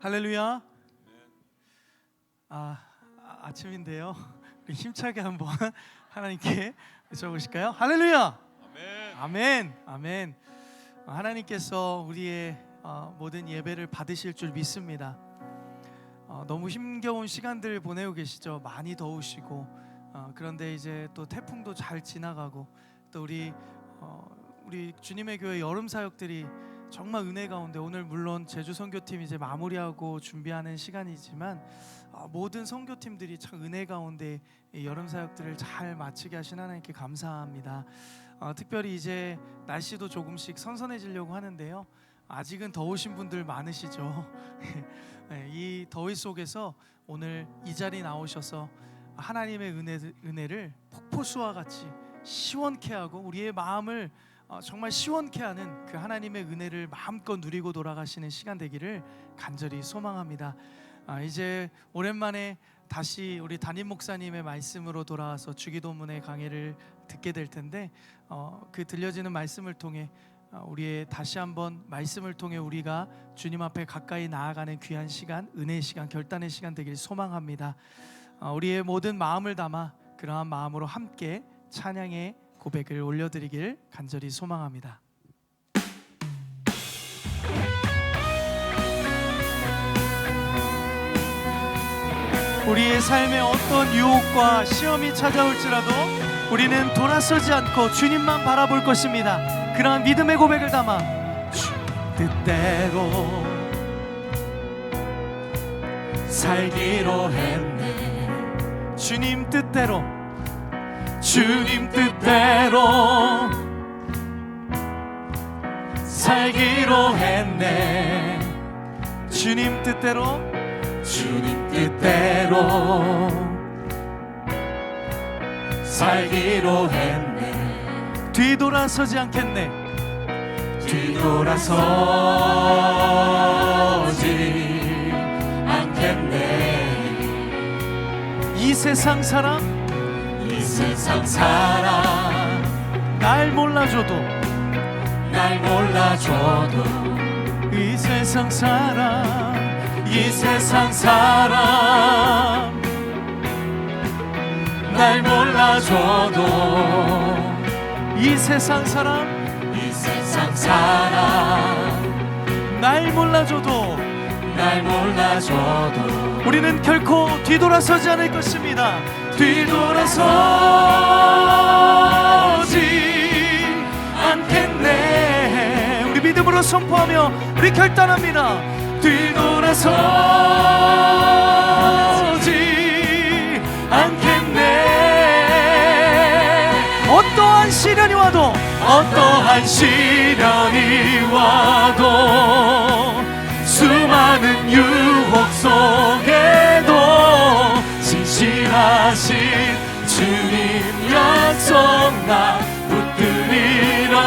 할렐루야. 아침인데요. 우리 힘차게 한번 하나님께 외쳐보실까요? 할렐루야. 아멘. 아멘. 하나님께서 우리의 모든 예배를 받으실 줄 믿습니다. 너무 힘겨운 시간들 보내고 계시죠. 많이 더우시고 그런데 이제 또 태풍도 잘 지나가고 또 우리 주님의 교회 여름 사역들이 정말 은혜 가운데, 오늘 물론 제주 선교팀 이제 마무리하고 준비하는 시간이지만 모든 선교팀들이 참 은혜 가운데 여름 사역들을 잘 마치게 하신 하나님께 감사합니다. 특별히 이제 날씨도 조금씩 선선해지려고 하는데요, 아직은 더우신 분들 많으시죠. 이 더위 속에서 오늘 이 자리에 나오셔서 하나님의 은혜를 폭포수와 같이 시원케 하고 우리의 마음을 정말 시원케 하는 그 하나님의 은혜를 마음껏 누리고 돌아가시는 시간 되기를 간절히 소망합니다. 이제 오랜만에 다시 우리 담임 목사님의 말씀으로 돌아와서 주기도문의 강해를 듣게 될 텐데, 그 들려지는 말씀을 통해 우리의 다시 한번 말씀을 통해 우리가 주님 앞에 가까이 나아가는 귀한 시간, 은혜의 시간, 결단의 시간 되기를 소망합니다. 우리의 모든 마음을 담아 그러한 마음으로 함께 찬양의 고백을 올려드리길 간절히 소망합니다. 우리의 삶에 어떤 유혹과 시험이 찾아올지라도 우리는 돌아서지 않고 주님만 바라볼 것입니다. 그러한 믿음의 고백을 담아 주님 뜻대로 살기로 했네. 주님 뜻대로, 주님 뜻대로 살기로 했네. 주님 뜻대로, 주님 뜻대로 살기로 했네. 뒤돌아서지 않겠네. 뒤돌아서지 않겠네. 이 세상 사람, 이 세상 사람 날 몰라줘도, 날 몰라줘도 이 세상 사람, 이 세상 사람 날 몰라줘도 이 세상 사람, 이 세상 사람 날 몰라줘도, 날 몰라줘도 우리는 결코 뒤돌아서지 않을 것입니다. 뒤돌아서지 않겠네. 우리 믿음으로 선포하며 우리 결단합니다. 뒤돌아서지 않겠네. 어떠한 시련이 와도, 어떠한 시련이 와도 수많은 유혹 속에도 진실하신 주님 약속 나 붙들리라.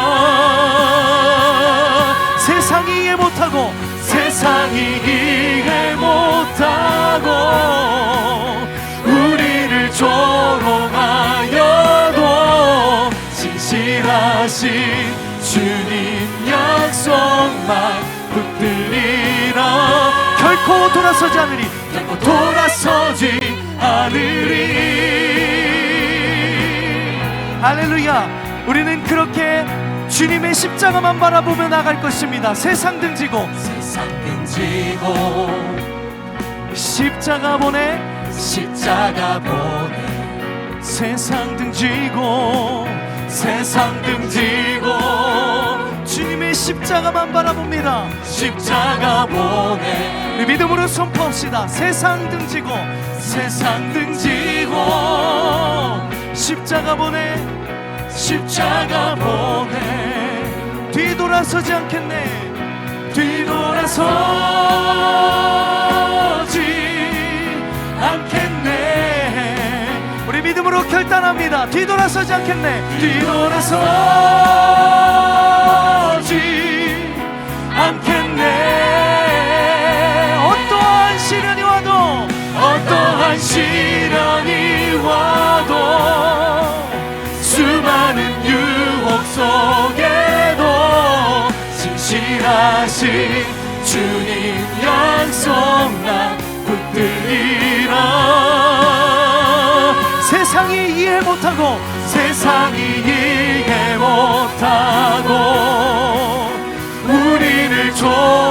세상이 이해 못하고, 세상이 이해 못하고 우리를 조롱하여도 진실하신 주님 약속만 붙들리라. 결코 돌아서지 않으리, 결코 돌아서지 않으리. 할렐루야. 우리는 그렇게 주님의 십자가만 바라보며 나갈 것입니다. 세상 등지고, 세상 등지고 십자가 보내, 십자가 보내. 세상 등지고, 세상 등지고 주님의 십자가만 바라봅니다. 십자가 보내. 우리 믿음으로 선포합시다. 세상 등지고, 세상 등지고 십자가 보내, 십자가 보내. 뒤돌아서지 않겠네. 뒤돌아서지 않겠네. 우리 믿음으로 결단합니다. 뒤돌아서지 않겠네. 뒤돌아서지 않겠네. 어떠한 시련이 와도, 어떠한 시련이 와도 수많은 유혹 속에도 진실하신 주님 여 약속 나 붙들리라. 세상이 이해 못하고 우리를 조롱하여도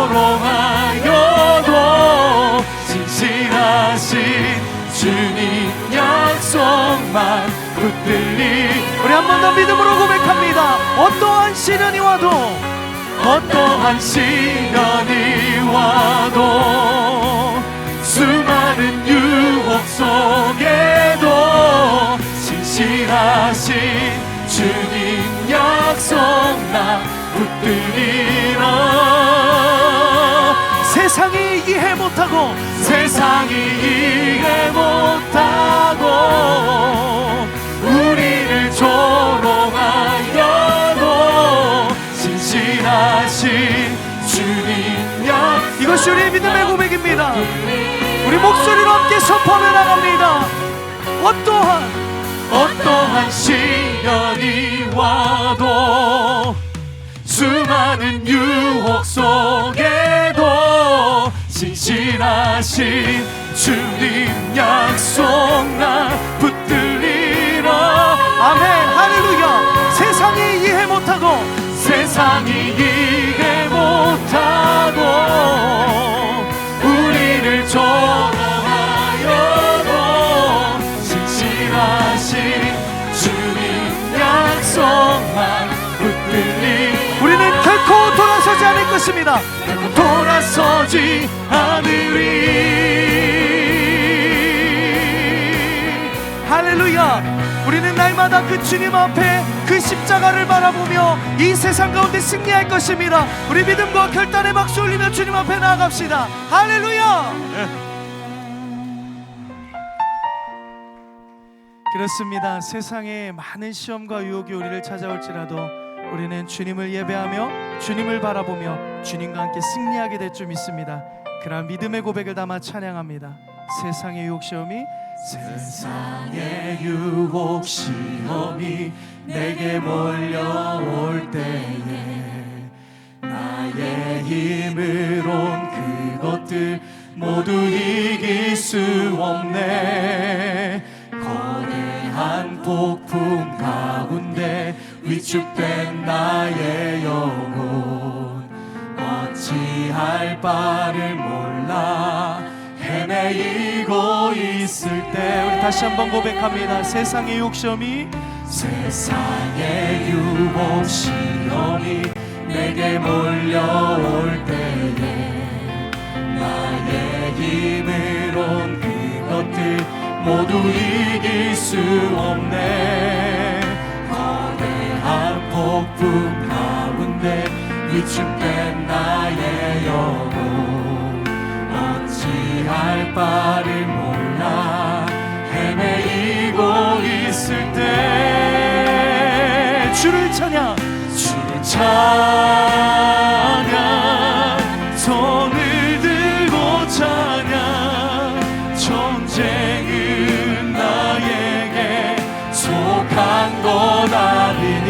진실하신 주님 약속만 붙들리. 우리 한 번 더 믿음으로 고백합니다. 어떠한 시련이 와도 수많은 유혹 속에도 진실하신 주님 약속 나 붙들리라. 세상이 이해 못하고 우리를 조롱하여도 진실하신 주님 약. 이것이 우리의 믿음의 고백입니다. 우리 목소리로 함께 선포하며 나갑니다. 어떠한 시련이 와도 수많은 유혹 속에도 진실하신 주님 약속 나 붙들리라. 아멘 할렐루야. 세상이 이해 못하고 우리를 조롱하여도 진실하신 주님 약속만 붙들리. 우리는 결코 돌아서지 않을 것입니다. 결코 돌아서지 않으리. 할렐루야. 우리는 날마다 그 주님 앞에 그 십자가를 바라보며 이 세상 가운데 승리할 것입니다. 우리 믿음과 결단의 박수 올리며 주님 앞에 나아갑시다. 할렐루야. 그렇습니다. 세상에 많은 시험과 유혹이 우리를 찾아올지라도 우리는 주님을 예배하며 주님을 바라보며 주님과 함께 승리하게 될 줄 믿습니다. 그러한 믿음의 고백을 담아 찬양합니다. 세상의 유혹 시험이 내게 몰려올 때에 나의 힘으론 그것들 모두 이길 수 없네. 거대한 폭풍 가운데 위축된 나의 영혼 어찌할 바를 몰라 헤매이고 있을 때. 우리 다시 한번 고백합니다. 세상의 유혹 시험이 내게 몰려올 때에 나의 힘으론 그것들 모두 이길 수 없네. 거대한 폭풍 가운데 위축된 나의 영혼 어찌할 바를 몰라 헤매이고 있을 때 주를 찬양 손을 들고 찬양. 전쟁은 나에게 속한 것 아니니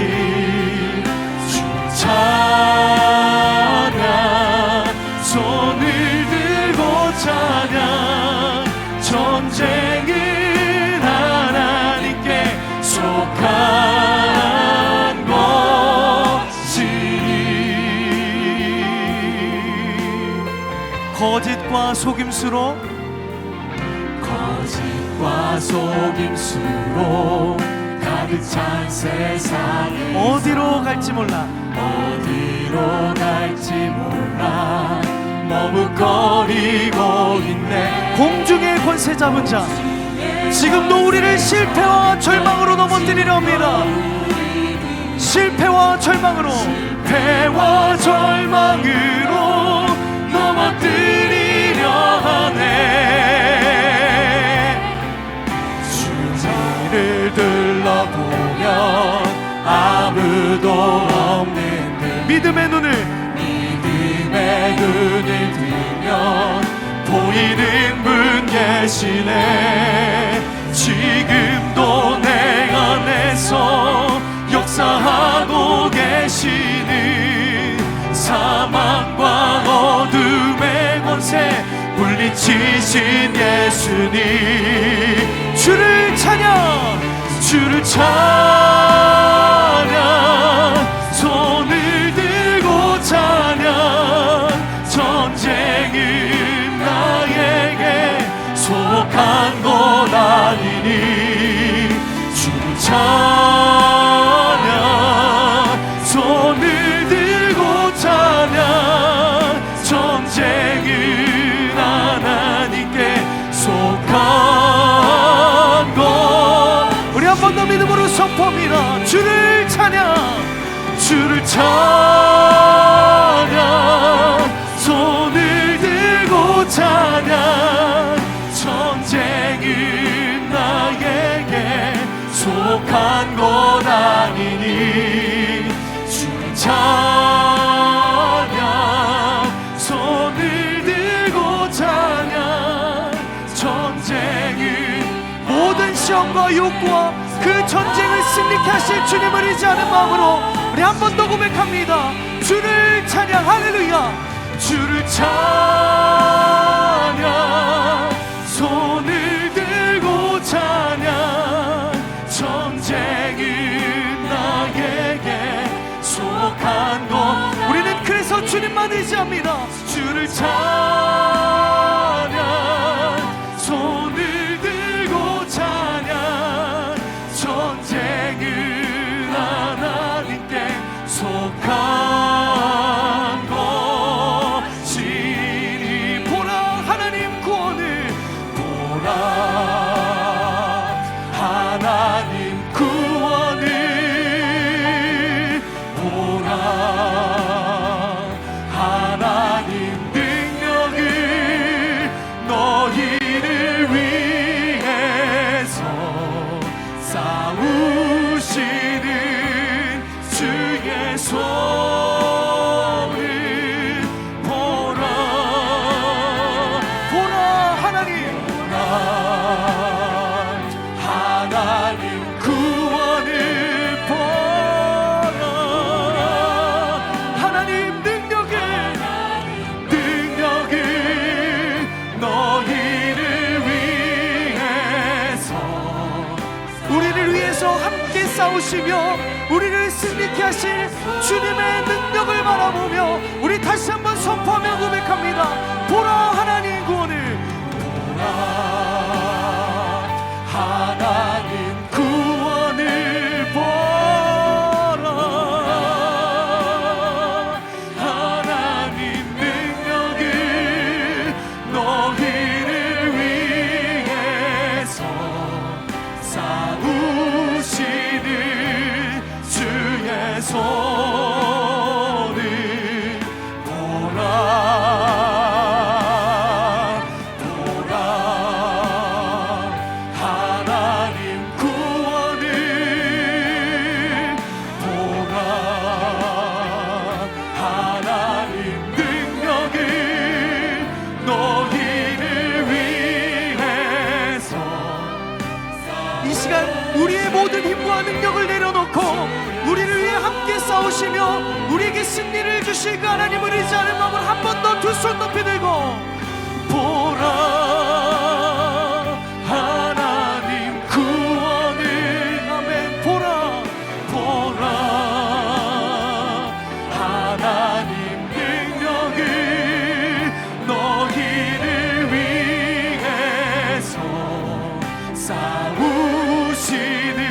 주를 찬양. 손을 들고 찬양. 전쟁은 하나님께 속한 것이니. 거짓과 속임수로 가득 찬 세상에 어디로 갈지 몰라 머뭇거리고 있네. 공중의 권세 잡은 자 지금도 우리를 실패와 절망으로 넘어뜨리려 합니다. 실패와 절망으로 넘어뜨리려 하네. 주님을 둘러보면 아무도 없는데 믿음의 눈을 들면 보이는 분 계시네. 지금도 내 안에서 역사하고 계시는 사망과 어둠의 권세 물리치신 예수님. 주를 찬양, 주를 찬양, 손을 들고 찬양. 전쟁은 나에게 속한 것 아니니. 주를 찬양, 손을 들고 찬양. 전쟁은 하나님께 속한 것. 우리 한 번 더 믿음으로 선포합니다. 주를 찬양, 주를 찬양, 손을 들고 찬양. 전쟁은 나에게 속한 것 아니니. 주를 찬양, 손을 들고 찬양. 전쟁은 모든 시험과 욕구와 그 전쟁을 승리케 하실 주님을 의지하는 마음으로 우리 한 번 더 고백합니다. 주를 찬양. 할렐루야. 주를 찬양, 손을 들고 찬양. 전쟁은 나에게 속한 것. 우리는 그래서 주님만 의지합니다. 주를 찬양, 손을 들고 찬양. 전쟁은 하나님께 속한 것이니. 보라 하나님 구원을, 보라 하나님 구원을, 보라 하나님 능력을. 너희를 위해서 싸우시는 주의 손을 보라. 보라 하나님, 보라 하나님 구원을. 보라 하나님 능력을, 능력을. 너희를 위해서, 우리를 위해서 함께 싸우시며 우리를 승리케 하실 주님의 능력을 바라보며 우리 다시 한번 선포하며 고백합니다. 보라 하나님 구원을, 보라 하나님 구원을. 보라 하나님 능력을. 너희를 위해서 싸우시는 주의 손을 보라. 보라 하나님 구원을. 보라 하나님 능력을. 너희를 위해서. 이 시간 우리의 모든 힘과 능력을 내려놓고 우리를 위해 함께 싸우시며 우리에게 승리를 주실 그 하나님을 의지하는 마음을 한 번 더 두 손 높이 들고. 보라 하나님 구원을. 아멘. 보라, 보라 하나님 능력을. 너희를 위해서 싸우시는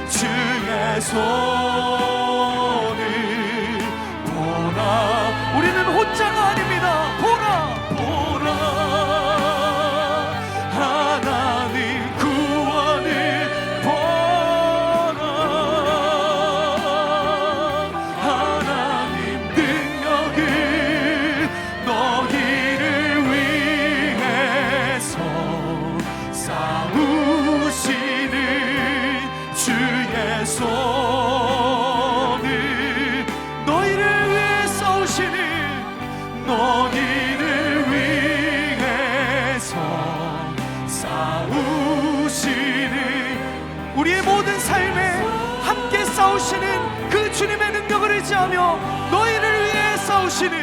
주의 손을 보라. 우리는 혼자가 아닙니다. 보라, 보라 하나님 구원을. 보라 하나님 능력을. 너희를 위해서 싸우시는 주의 손을. 너희를 위해 싸우시는, 너희를 위해서 싸우시는, 우리의 모든 삶에 함께 싸우시는 그 주님의 능력을 의지하며 너희를 위해 싸우시는,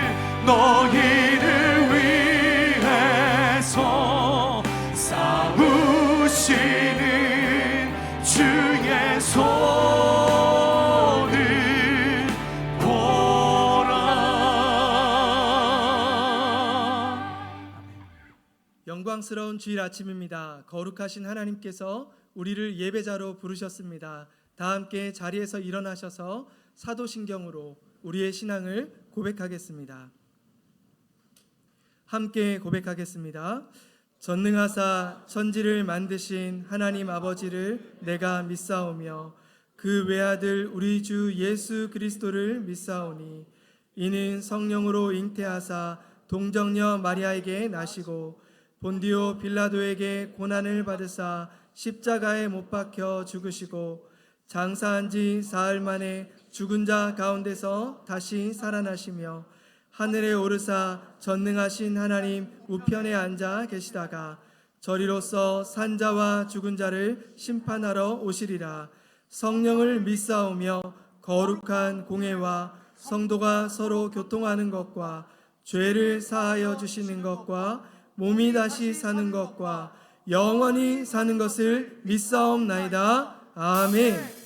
너희를 위해 영광스러운 주일 아침입니다. 거룩하신 하나님께서 우리를 예배자로 부르셨습니다. 다 함께 자리에서 일어나셔서 사도신경으로 우리의 신앙을 고백하겠습니다. 함께 고백하겠습니다. 전능하사 천지를 만드신 하나님 아버지를 내가 믿사오며 그 외아들 우리 주 예수 그리스도를 믿사오니 이는 성령으로 잉태하사 동정녀 마리아에게 나시고 본디오 빌라도에게 고난을 받으사 십자가에 못 박혀 죽으시고 장사한 지 사흘 만에 죽은 자 가운데서 다시 살아나시며 하늘에 오르사 전능하신 하나님 우편에 앉아 계시다가 저리로서 산 자와 죽은 자를 심판하러 오시리라. 성령을 믿사오며 거룩한 공회와 성도가 서로 교통하는 것과 죄를 사하여 주시는 것과 몸이 다시 사는 것과 영원히 사는 것을 믿사옵나이다. 아멘.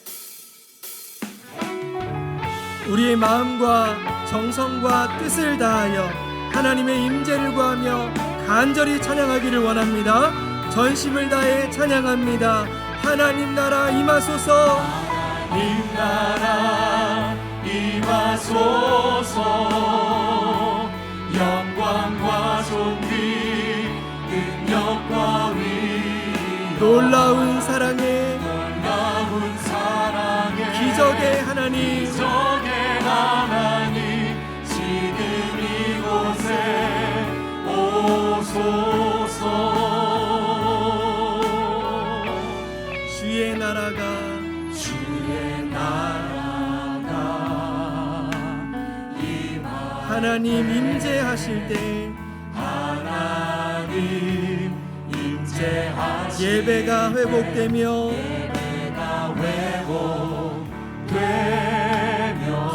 우리의 마음과 정성과 뜻을 다하여 하나님의 임재를 구하며 간절히 찬양하기를 원합니다. 전심을 다해 찬양합니다. 하나님 나라 임하소서. 하나님 나라 임하소서. 영광과 존귀 능력과 위 놀라운 사랑에 기적의 하나님 지금 이곳에 오소서. 주의 나라가 하나님 임재하실 때 예배가 회복되며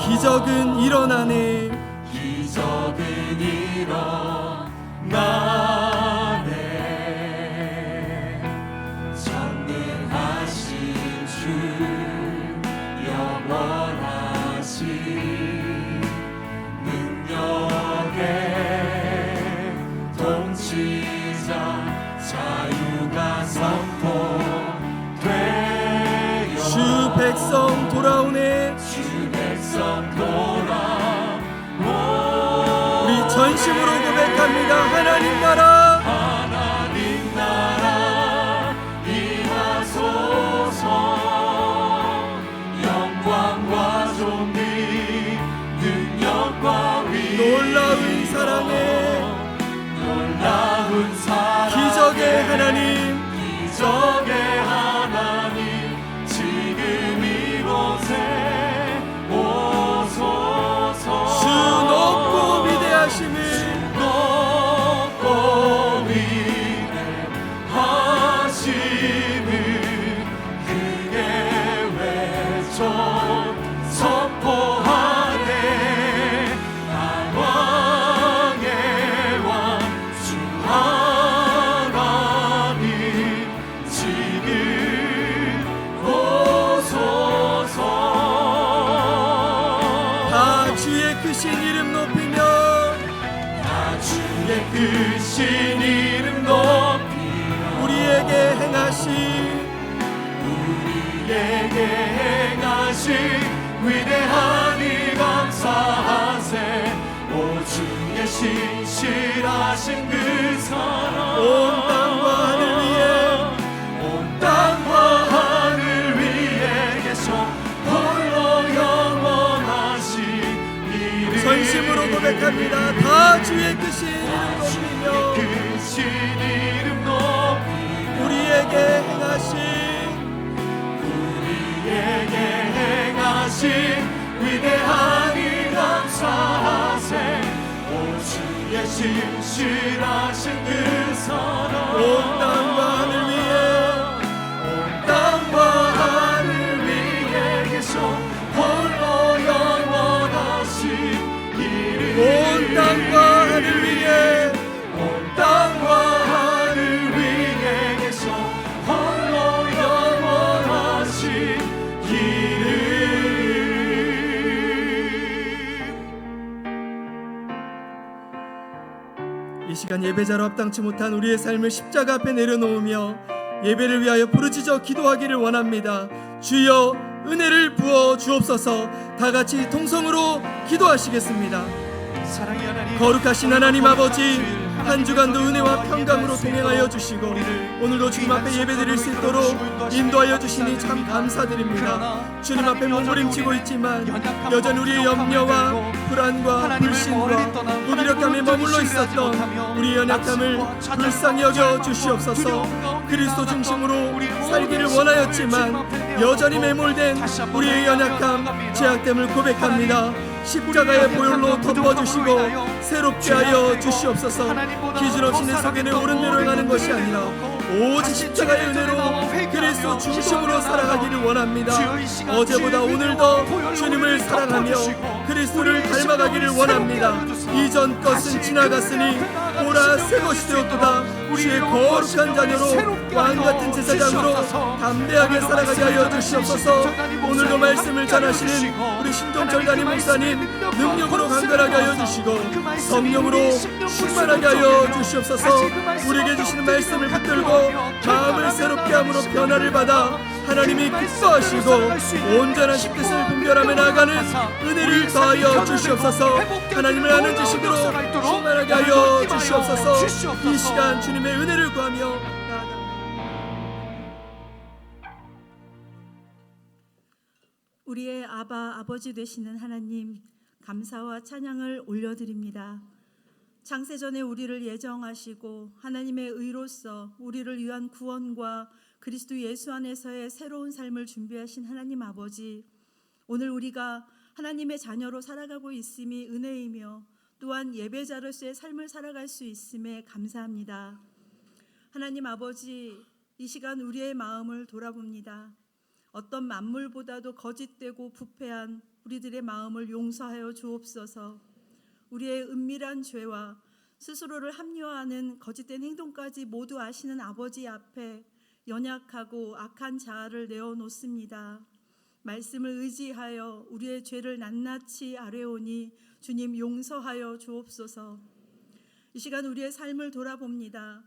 기적은 일어나네. 전능하신 주 영원하신 능력의 통치자 자유가 선포되어 주 백성 돌아오네. 우리 전심으로 고백합니다. 하나님 나라 임하소서. 영광과 존귀 능력과 위 놀라운 사랑에 기적의 하나님 지금 이곳에 오소서. 주 높고 위대하심을 크게 외쳐 선포하네. 왕의 왕 주 하나님 지금 오소서. 다 주의 크신 이름 높이며 주의 크신 이름 높이며 우리에게 행하신 위대한 일 감사하세. 오 주의 신실하신 그 사랑 온 땅과 하늘 위에 온 땅과 하늘 위에 계셔 홀로 영원하신 이름. 전심으로 고백합니다. 다 주의 크신 이름 높이며 우리에게 행하신 위대한 일 감사하세. 오 주의 신실하신 그 사랑 온 땅과 하늘 위에 온 땅과 하늘 위에 계셔 홀로 영원하신 이름. 온 땅과 하늘 위에 온 땅과 하늘 위에 계셔 홀로 영원하신 이름. 이 시간 예배자로 합당치 못한 우리의 삶을 십자가 앞에 내려놓으며 예배를 위하여 부르짖어 기도하기를 원합니다. 주여 은혜를 부어 주옵소서. 다 같이 통성으로 기도하시겠습니다. 사랑의 하나님, 거룩하신 하나님 아버지, 한 주간도 은혜와 평강으로 동행하여 주시고 오늘도 주님 앞에 예배드릴 수 있도록 인도하여 주시니 참 감사드립니다. 주님 앞에 몸부림치고 있지만 여전히 우리의 염려와 불안과 불신과 무기력감에 머물러 있었던 우리의 연약함을 불쌍히 여겨 주시옵소서. 그리스도 중심으로 살기를 원하였지만 여전히 매몰된 우리의 연약함, 죄악됨을 고백합니다. 십자가의 보혈로 덮어주시고 새롭게 하여 주시옵소서. 기준 없이 내 속에는 옳은 대로 행하는 것이 아니라 오직 십자가의 은혜로 그리스도 중심으로 살아가기를 원합니다. 어제보다 오늘 더 주님을 사랑하며 그리스도를 닮아가기를 원합니다. 이전 것은 지나갔으니 보라 새 것이 되었도다. 주의 거룩한 자녀로 왕같은 제사장으로 담대하게 살아가게 하여 주시옵소서. 오늘도 말씀을 전하시는 우리 신종철 담임 목사님 능력으로 강건하게 하여 주시고 성령으로 충만하게 하여 주시옵소서. 우리에게 주시는 말씀을 붙들고 마음을 새롭게 함으로 변화를 받아 하나님이 기뻐하시고 온전한 뜻을 분별하며 나아가는 은혜를 더하여 주시옵소서. 하나님을 아는 지식으로 충만하게 하여 주시옵소서. 이 시간 주님의 은혜를 구하며 나아갑니다. 우리의 아버지 되시는 하나님, 감사와 찬양을 올려드립니다. 창세전에 우리를 예정하시고 하나님의 의로서 우리를 위한 구원과 그리스도 예수 안에서의 새로운 삶을 준비하신 하나님 아버지, 오늘 우리가 하나님의 자녀로 살아가고 있음이 은혜이며 또한 예배자로서의 삶을 살아갈 수 있음에 감사합니다. 하나님 아버지, 이 시간 우리의 마음을 돌아봅니다. 어떤 만물보다도 거짓되고 부패한 우리들의 마음을 용서하여 주옵소서. 우리의 은밀한 죄와 스스로를 합리화하는 거짓된 행동까지 모두 아시는 아버지 앞에 연약하고 악한 자아를 내어놓습니다. 말씀을 의지하여 우리의 죄를 낱낱이 아뢰오니 주님 용서하여 주옵소서. 이 시간 우리의 삶을 돌아봅니다.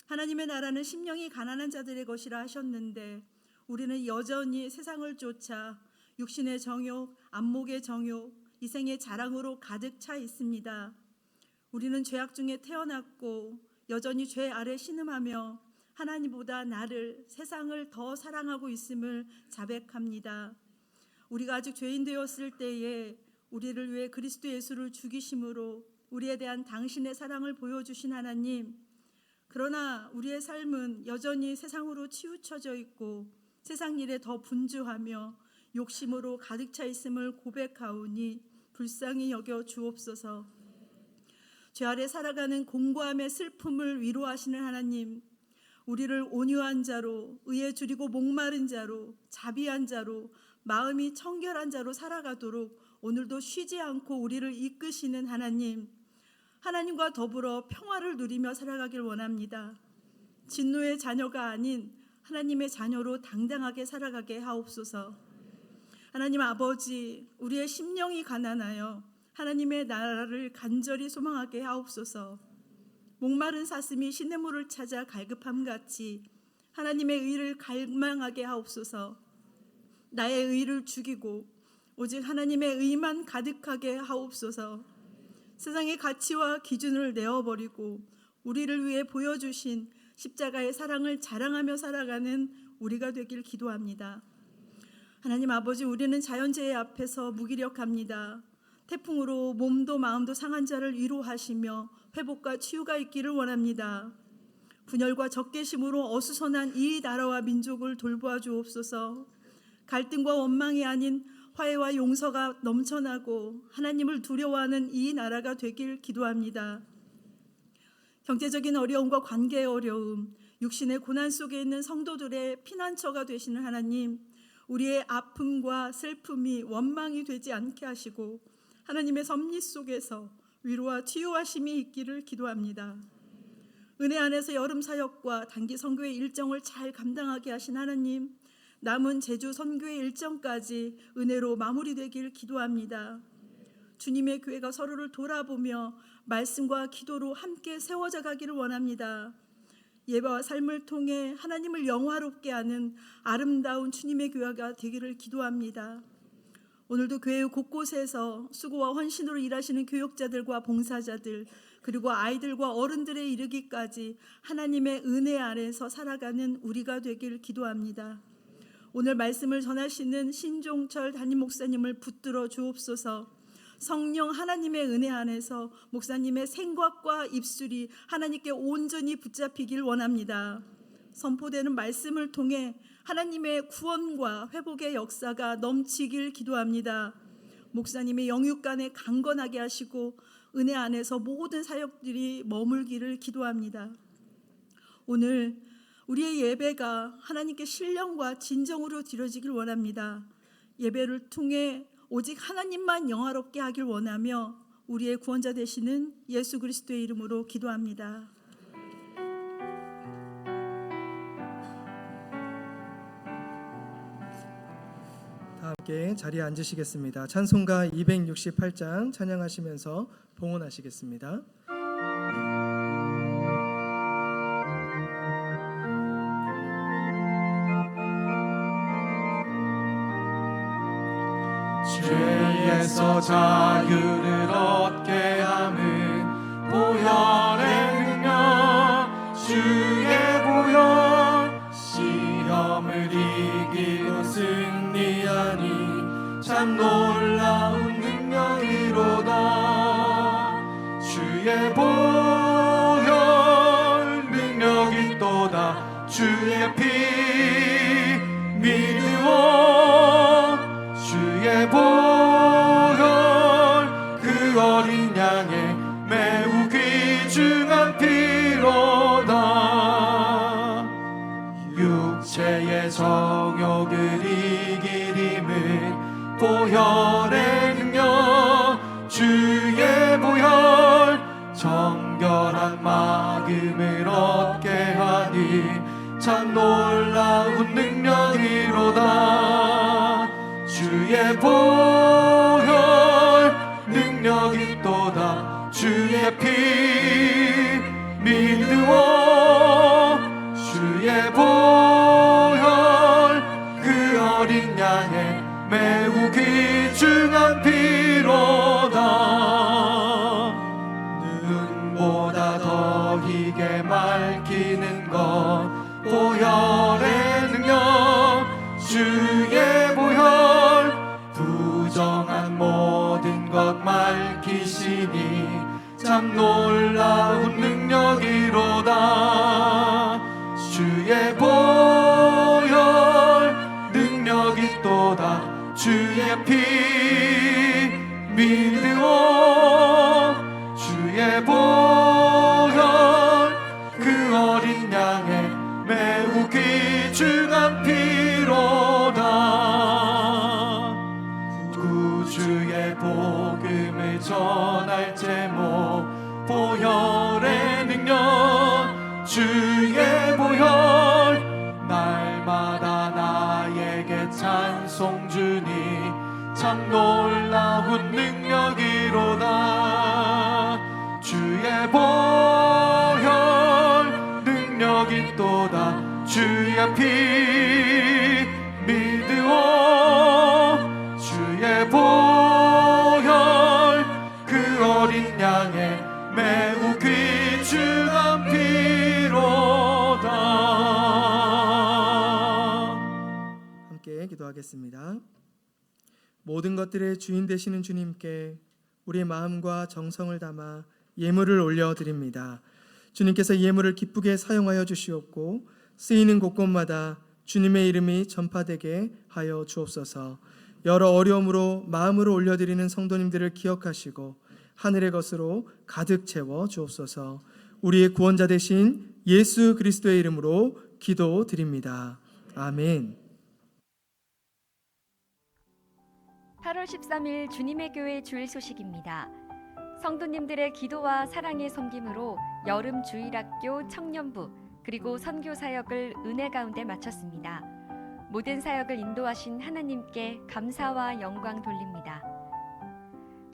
하나님의 나라는 심령이 가난한 자들의 것이라 하셨는데 우리는 여전히 세상을 쫓아 육신의 정욕, 안목의 정욕, 이생의 자랑으로 가득 차 있습니다. 우리는 죄악 중에 태어났고 여전히 죄 아래 신음하며 하나님보다 나를, 세상을 더 사랑하고 있음을 자백합니다. 우리가 아직 죄인 되었을 때에 우리를 위해 그리스도 예수를 죽이심으로 우리에 대한 당신의 사랑을 보여주신 하나님, 그러나 우리의 삶은 여전히 세상으로 치우쳐져 있고 세상 일에 더 분주하며 욕심으로 가득 차 있음을 고백하오니 불쌍히 여겨 주옵소서. 죄 아래 살아가는 공고함의 슬픔을 위로하시는 하나님, 우리를 온유한 자로, 의에 줄이고 목마른 자로, 자비한 자로, 마음이 청결한 자로 살아가도록 오늘도 쉬지 않고 우리를 이끄시는 하나님, 하나님과 더불어 평화를 누리며 살아가길 원합니다. 진노의 자녀가 아닌 하나님의 자녀로 당당하게 살아가게 하옵소서. 하나님 아버지, 우리의 심령이 가난하여 하나님의 나라를 간절히 소망하게 하옵소서. 목마른 사슴이 시냇물을 찾아 갈급함같이 하나님의 의를 갈망하게 하옵소서. 나의 의를 죽이고 오직 하나님의 의만 가득하게 하옵소서. 세상의 가치와 기준을 내어버리고 우리를 위해 보여주신 십자가의 사랑을 자랑하며 살아가는 우리가 되길 기도합니다. 하나님 아버지, 우리는 자연재해 앞에서 무기력합니다. 태풍으로 몸도 마음도 상한 자를 위로하시며 회복과 치유가 있기를 원합니다. 분열과 적개심으로 어수선한 이 나라와 민족을 돌보아 주옵소서. 갈등과 원망이 아닌 화해와 용서가 넘쳐나고 하나님을 두려워하는 이 나라가 되길 기도합니다. 경제적인 어려움과 관계의 어려움, 육신의 고난 속에 있는 성도들의 피난처가 되시는 하나님, 우리의 아픔과 슬픔이 원망이 되지 않게 하시고 하나님의 섭리 속에서 위로와 치유하심이 있기를 기도합니다. 은혜 안에서 여름 사역과 단기 선교의 일정을 잘 감당하게 하신 하나님, 남은 제주 선교의 일정까지 은혜로 마무리되길 기도합니다. 주님의 교회가 서로를 돌아보며 말씀과 기도로 함께 세워져 가기를 원합니다. 예배와 삶을 통해 하나님을 영화롭게 하는 아름다운 주님의 교회가 되기를 기도합니다. 오늘도 교회 곳곳에서 수고와 헌신으로 일하시는 교역자들과 봉사자들, 그리고 아이들과 어른들에 이르기까지 하나님의 은혜 아래서 살아가는 우리가 되길 기도합니다. 오늘 말씀을 전하시는 신종철 담임 목사님을 붙들어 주옵소서. 성령 하나님의 은혜 안에서 목사님의 생각과 입술이 하나님께 온전히 붙잡히길 원합니다. 선포되는 말씀을 통해 하나님의 구원과 회복의 역사가 넘치길 기도합니다. 목사님의 영육간에 강건하게 하시고 은혜 안에서 모든 사역들이 머물기를 기도합니다. 오늘 우리의 예배가 하나님께 신령과 진정으로 드려지길 원합니다. 예배를 통해 오직 하나님만 영화롭게 하길 원하며 우리의 구원자 되시는 예수 그리스도의 이름으로 기도합니다. 다 함께 자리에 앉으시겠습니다. 찬송가 268장 찬양하시면서 봉헌하시겠습니다. 죄에서 자유를 얻게 함은 보혈의 능력, 주의 보혈. 시험을 이기고 승리하니 참 놀라운 능력이로다. 주의 보혈 능력이 또다. 주의 피 믿으오. 주의 보혈 그 어린 양의 매우 귀중한 피로다. 육체의 정욕을 이길 힘은 보혈의 능력. 주의 보혈 정결한 마음을 얻게 하니 참 놀라운 능력이로다. 주의 보혈 능력이 또다. 주의 피 믿으오. 주의 보혈 그 어린 양의 매우 귀중한 피로다. 눈보다 더 희게 맑히는 것 보혈의 능력. 주의 보혈 부정한 모든 것 맑히시니 참 놀라운 능력이로다. 주의 보혈 능력이 또다. 주의 피 믿으오. 주의 보혈 그 어린 양의 매우 귀중한 피로다. 구주의 복음을 전할 제목 보혈의 능력. 주의 보혈 날마다 나에게 찬송 주니 참 놀라운 능력이로다. 주의 보혈 능력이 또다. 주의 피 믿으오. 주의 보혈 그 어린 양의 매우 귀중한 피로다. 함께 기도하겠습니다. 모든 것들의 주인 되시는 주님께 우리의 마음과 정성을 담아 예물을 올려드립니다. 주님께서 예물을 기쁘게 사용하여 주시옵고 쓰이는 곳곳마다 주님의 이름이 전파되게 하여 주옵소서. 여러 어려움으로 마음으로 올려드리는 성도님들을 기억하시고 하늘의 것으로 가득 채워 주옵소서. 우리의 구원자 되신 예수 그리스도의 이름으로 기도드립니다. 아멘. 8월 13일 주님의 교회 주일 소식입니다. 성도님들의 기도와 사랑의 섬김으로 여름 주일학교 청년부 그리고 선교 사역을 은혜 가운데 마쳤습니다. 모든 사역을 인도하신 하나님께 감사와 영광 돌립니다.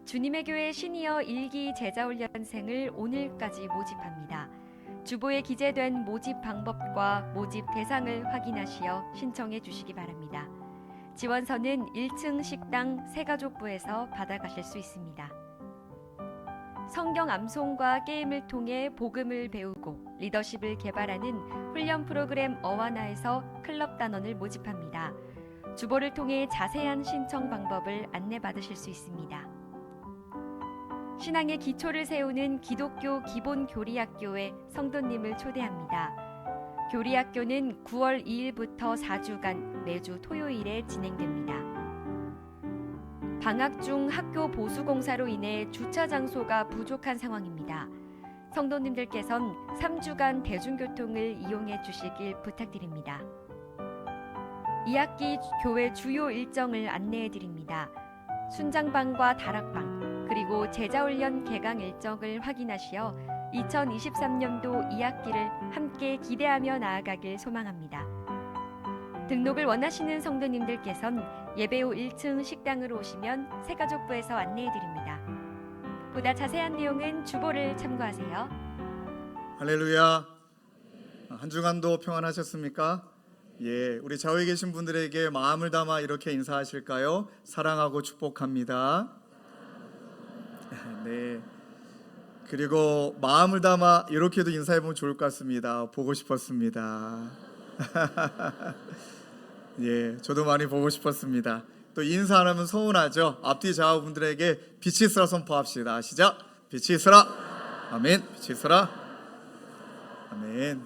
주님의 교회 시니어 1기 제자훈련생을 오늘까지 모집합니다. 주보에 기재된 모집 방법과 모집 대상을 확인하시어 신청해 주시기 바랍니다. 지원서는 1층 식당 새가족부에서 받아가실 수 있습니다. 성경 암송과 게임을 통해 복음을 배우고 리더십을 개발하는 훈련 프로그램 어와나에서 클럽 단원을 모집합니다. 주보를 통해 자세한 신청 방법을 안내받으실 수 있습니다. 신앙의 기초를 세우는 기독교 기본교리학교에 성도님을 초대합니다. 교리학교는 9월 2일부터 4주간 매주 토요일에 진행됩니다. 방학 중 학교 보수공사로 인해 주차 장소가 부족한 상황입니다. 성도님들께선 3주간 대중교통을 이용해 주시길 부탁드립니다. 2학기 교회 주요 일정을 안내해 드립니다. 순장방과 다락방, 그리고 제자훈련 개강 일정을 확인하시어 2023년도 2학기를 함께 기대하며 나아가길 소망합니다. 등록을 원하시는 성도님들께선 예배 후 1층 식당으로 오시면 새가족부에서 안내해 드립니다. 보다 자세한 내용은 주보를 참고하세요. 할렐루야. 한 주간도 평안하셨습니까? 예, 우리 좌우에 계신 분들에게 마음을 담아 이렇게 인사하실까요? 사랑하고 축복합니다. 네. 그리고 마음을 담아 이렇게도 인사해보면 좋을 것 같습니다. 보고 싶었습니다. 예, 저도 많이 보고 싶었습니다. 또 인사 안 하면 서운하죠. 앞뒤 좌우 분들에게 빛이 있으라 선포합시다. 시작. 빛이 있으라. 아멘. 빛이 있으라. 아멘.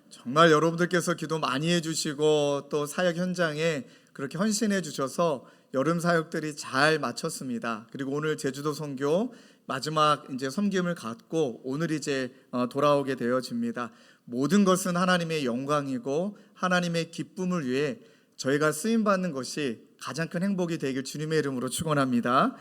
정말 여러분들께서 기도 많이 해주시고 또 사역 현장에 그렇게 헌신해 주셔서 여름 사역들이 잘 마쳤습니다. 그리고 오늘 제주도 선교 마지막 이제 섬김을 갖고 오늘 이제 돌아오게 되어집니다. 모든 것은 하나님의 영광이고 하나님의 기쁨을 위해 저희가 쓰임 받는 것이 가장 큰 행복이 되길 주님의 이름으로 축원합니다.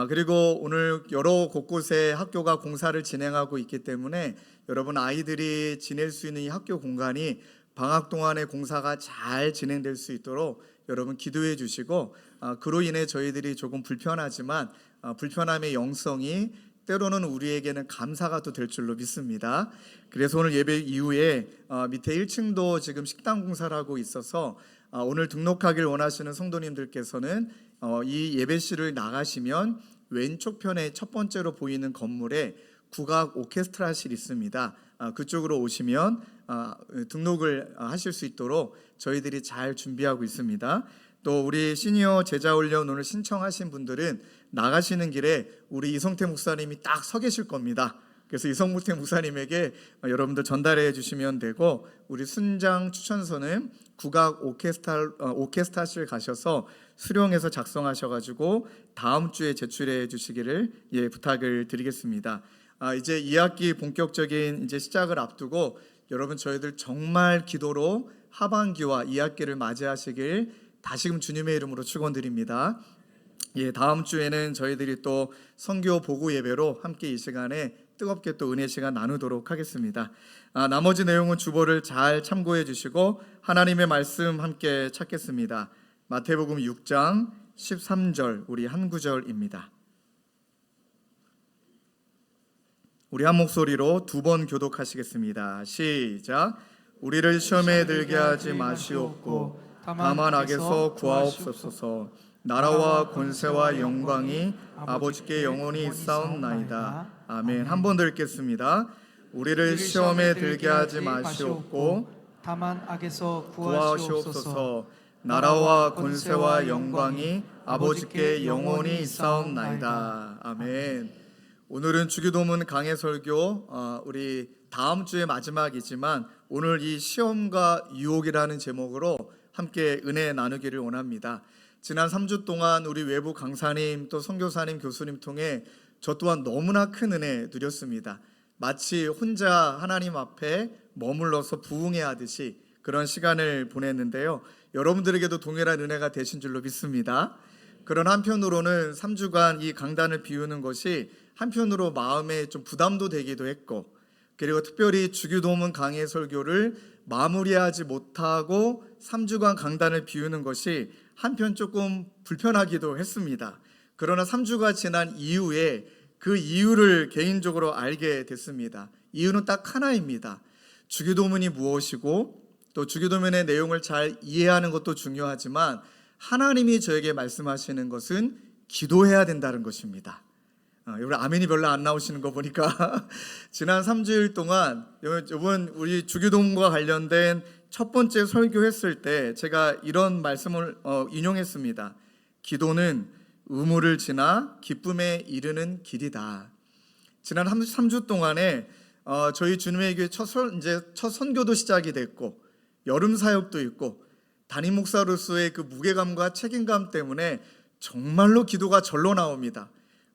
그리고 오늘 여러 곳곳에 학교가 공사를 진행하고 있기 때문에 여러분 아이들이 지낼 수 있는 이 학교 공간이 방학 동안에 공사가 잘 진행될 수 있도록 여러분 기도해 주시고 그로 인해 저희들이 조금 불편하지만 불편함의 영성이 때로는 우리에게는 감사가 또 될 줄로 믿습니다. 그래서 오늘 예배 이후에 밑에 1층도 지금 식당 공사를 하고 있어서 오늘 등록하길 원하시는 성도님들께서는 이 예배실을 나가시면 왼쪽 편에 첫 번째로 보이는 건물에 국악 오케스트라실이 있습니다. 그쪽으로 오시면 등록을 하실 수 있도록 저희들이 잘 준비하고 있습니다. 또 우리 시니어 제자훈련 오늘 신청하신 분들은 나가시는 길에 우리 이성태 목사님이 딱 서 계실 겁니다. 그래서 이성태 목사님에게 여러분들 전달해 주시면 되고 우리 순장 추천서는 국악 오케스트라실 가셔서 수령해서 작성하셔가지고 다음 주에 제출해 주시기를 부탁을 드리겠습니다. 이제 2학기 본격적인 이제 시작을 앞두고 여러분 저희들 정말 기도로 하반기와 2학기를 맞이하시길 다시금 주님의 이름으로 축원드립니다. 다음 주에는 저희들이 또 선교 보고 예배로 함께 이 시간에 뜨겁게 또 은혜 시간 나누도록 하겠습니다. 나머지 내용은 주보를 잘 참고해 주시고 하나님의 말씀 함께 찾겠습니다. 마태복음 6장 13절 우리 한 구절입니다. 우리 한 목소리로 두 번 교독하시겠습니다. 시작. 우리를 시험에 들게 하지 마시옵고 다만 악에서 구하옵소서. 나라와 권세와 영광이 아버지께 영원히 있사옵나이다. 아멘. 한 번 더 읽겠습니다. 우리를 시험에 들게 하지 마시옵고 다만 악에서 구하시옵소서. 나라와 권세와 영광이 아버지께 영원히 있사옵나이다. 아멘. 오늘은 주기도문 강해 설교 우리 다음 주의 마지막이지만 오늘 이 시험과 유혹이라는 제목으로 함께 은혜 나누기를 원합니다. 지난 3주 동안 우리 외부 강사님 또 선교사님 교수님 통해 저 또한 너무나 큰 은혜 누렸습니다. 마치 혼자 하나님 앞에 머물러서 부흥해야 하듯이 그런 시간을 보냈는데요. 여러분들에게도 동일한 은혜가 되신 줄로 믿습니다. 그런 한편으로는 3주간 이 강단을 비우는 것이 한편으로 마음에 좀 부담도 되기도 했고 그리고 특별히 주기도문 강해 설교를 마무리하지 못하고 3주간 강단을 비우는 것이 한편 조금 불편하기도 했습니다. 그러나 3주가 지난 이후에 그 이유를 개인적으로 알게 됐습니다. 이유는 딱 하나입니다. 주기도문이 무엇이고 또 주기도문의 내용을 잘 이해하는 것도 중요하지만 하나님이 저에게 말씀하시는 것은 기도해야 된다는 것입니다. 여러분 아멘이 별로 안 나오시는 거 보니까 지난 3주일 동안 이번 우리 주기도문과 관련된 첫 번째 설교했을 때 제가 이런 말씀을 인용했습니다. 기도는 의무를 지나 기쁨에 이르는 길이다. 지난 3주 동안에 저희 주님의 교회 첫 선교도 시작이 됐고 여름 사역도 있고 담임 목사로서의 그 무게감과 책임감 때문에 정말로 기도가 절로 나옵니다.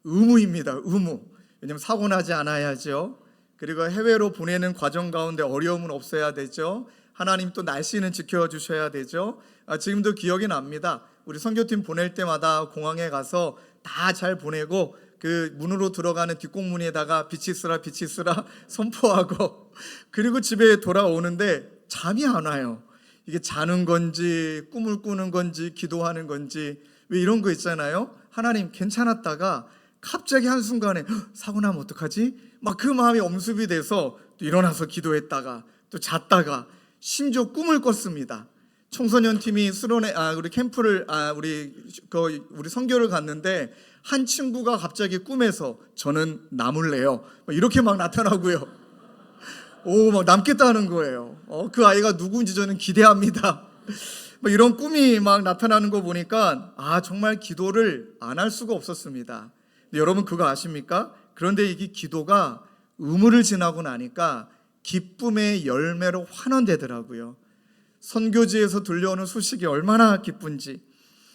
의무입니다. 의무. 왜냐하면 사고 나지 않아야죠. 그리고 해외로 보내는 과정 가운데 어려움은 없어야 되죠. 하나님 또 날씨는 지켜주셔야 되죠. 지금도 기억이 납니다. 우리 선교팀 보낼 때마다 공항에 가서 다 잘 보내고 그 문으로 들어가는 뒷공문에다가 빛이 있으라 선포하고 그리고 집에 돌아오는데 잠이 안 와요. 이게 자는 건지 꿈을 꾸는 건지 기도하는 건지 왜 이런 거 있잖아요. 하나님 괜찮았다가 갑자기 한순간에 사고 나면 어떡하지? 막 그 마음이 엄습이 돼서 또 일어나서 기도했다가 또 잤다가 심지어 꿈을 꿨습니다. 청소년 팀이 수련회 우리 캠프를 우리 선교를 갔는데 한 친구가 갑자기 꿈에서 저는 남을래요. 이렇게 막 나타나고요. 막 남겠다는 거예요. 그 아이가 누구인지 저는 기대합니다. 이런 꿈이 막 나타나는 거 보니까 정말 기도를 안 할 수가 없었습니다. 근데 여러분 그거 아십니까? 그런데 이게 기도가 의무를 지나고 나니까 기쁨의 열매로 환원되더라고요. 선교지에서 들려오는 소식이 얼마나 기쁜지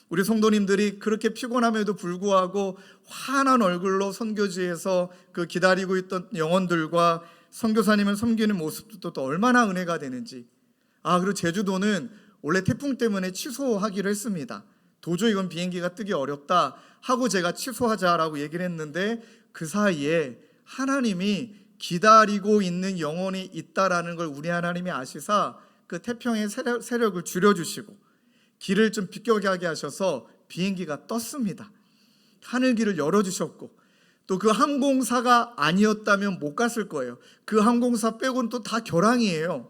우리 성도님들이 그렇게 피곤함에도 불구하고 환한 얼굴로 선교지에서 그 기다리고 있던 영혼들과 선교사님을 섬기는 모습도 또 얼마나 은혜가 되는지. 그리고 제주도는 원래 태풍 때문에 취소하기로 했습니다. 도저히 이건 비행기가 뜨기 어렵다 하고 제가 취소하자라고 얘기를 했는데 그 사이에 하나님이 기다리고 있는 영혼이 있다라는 걸 우리 하나님이 아시사 그 태평의 세력을 줄여주시고 길을 좀 비껴가게 하셔서 비행기가 떴습니다. 하늘길을 열어주셨고 또 그 항공사가 아니었다면 못 갔을 거예요. 그 항공사 빼고는 또 다 결항이에요.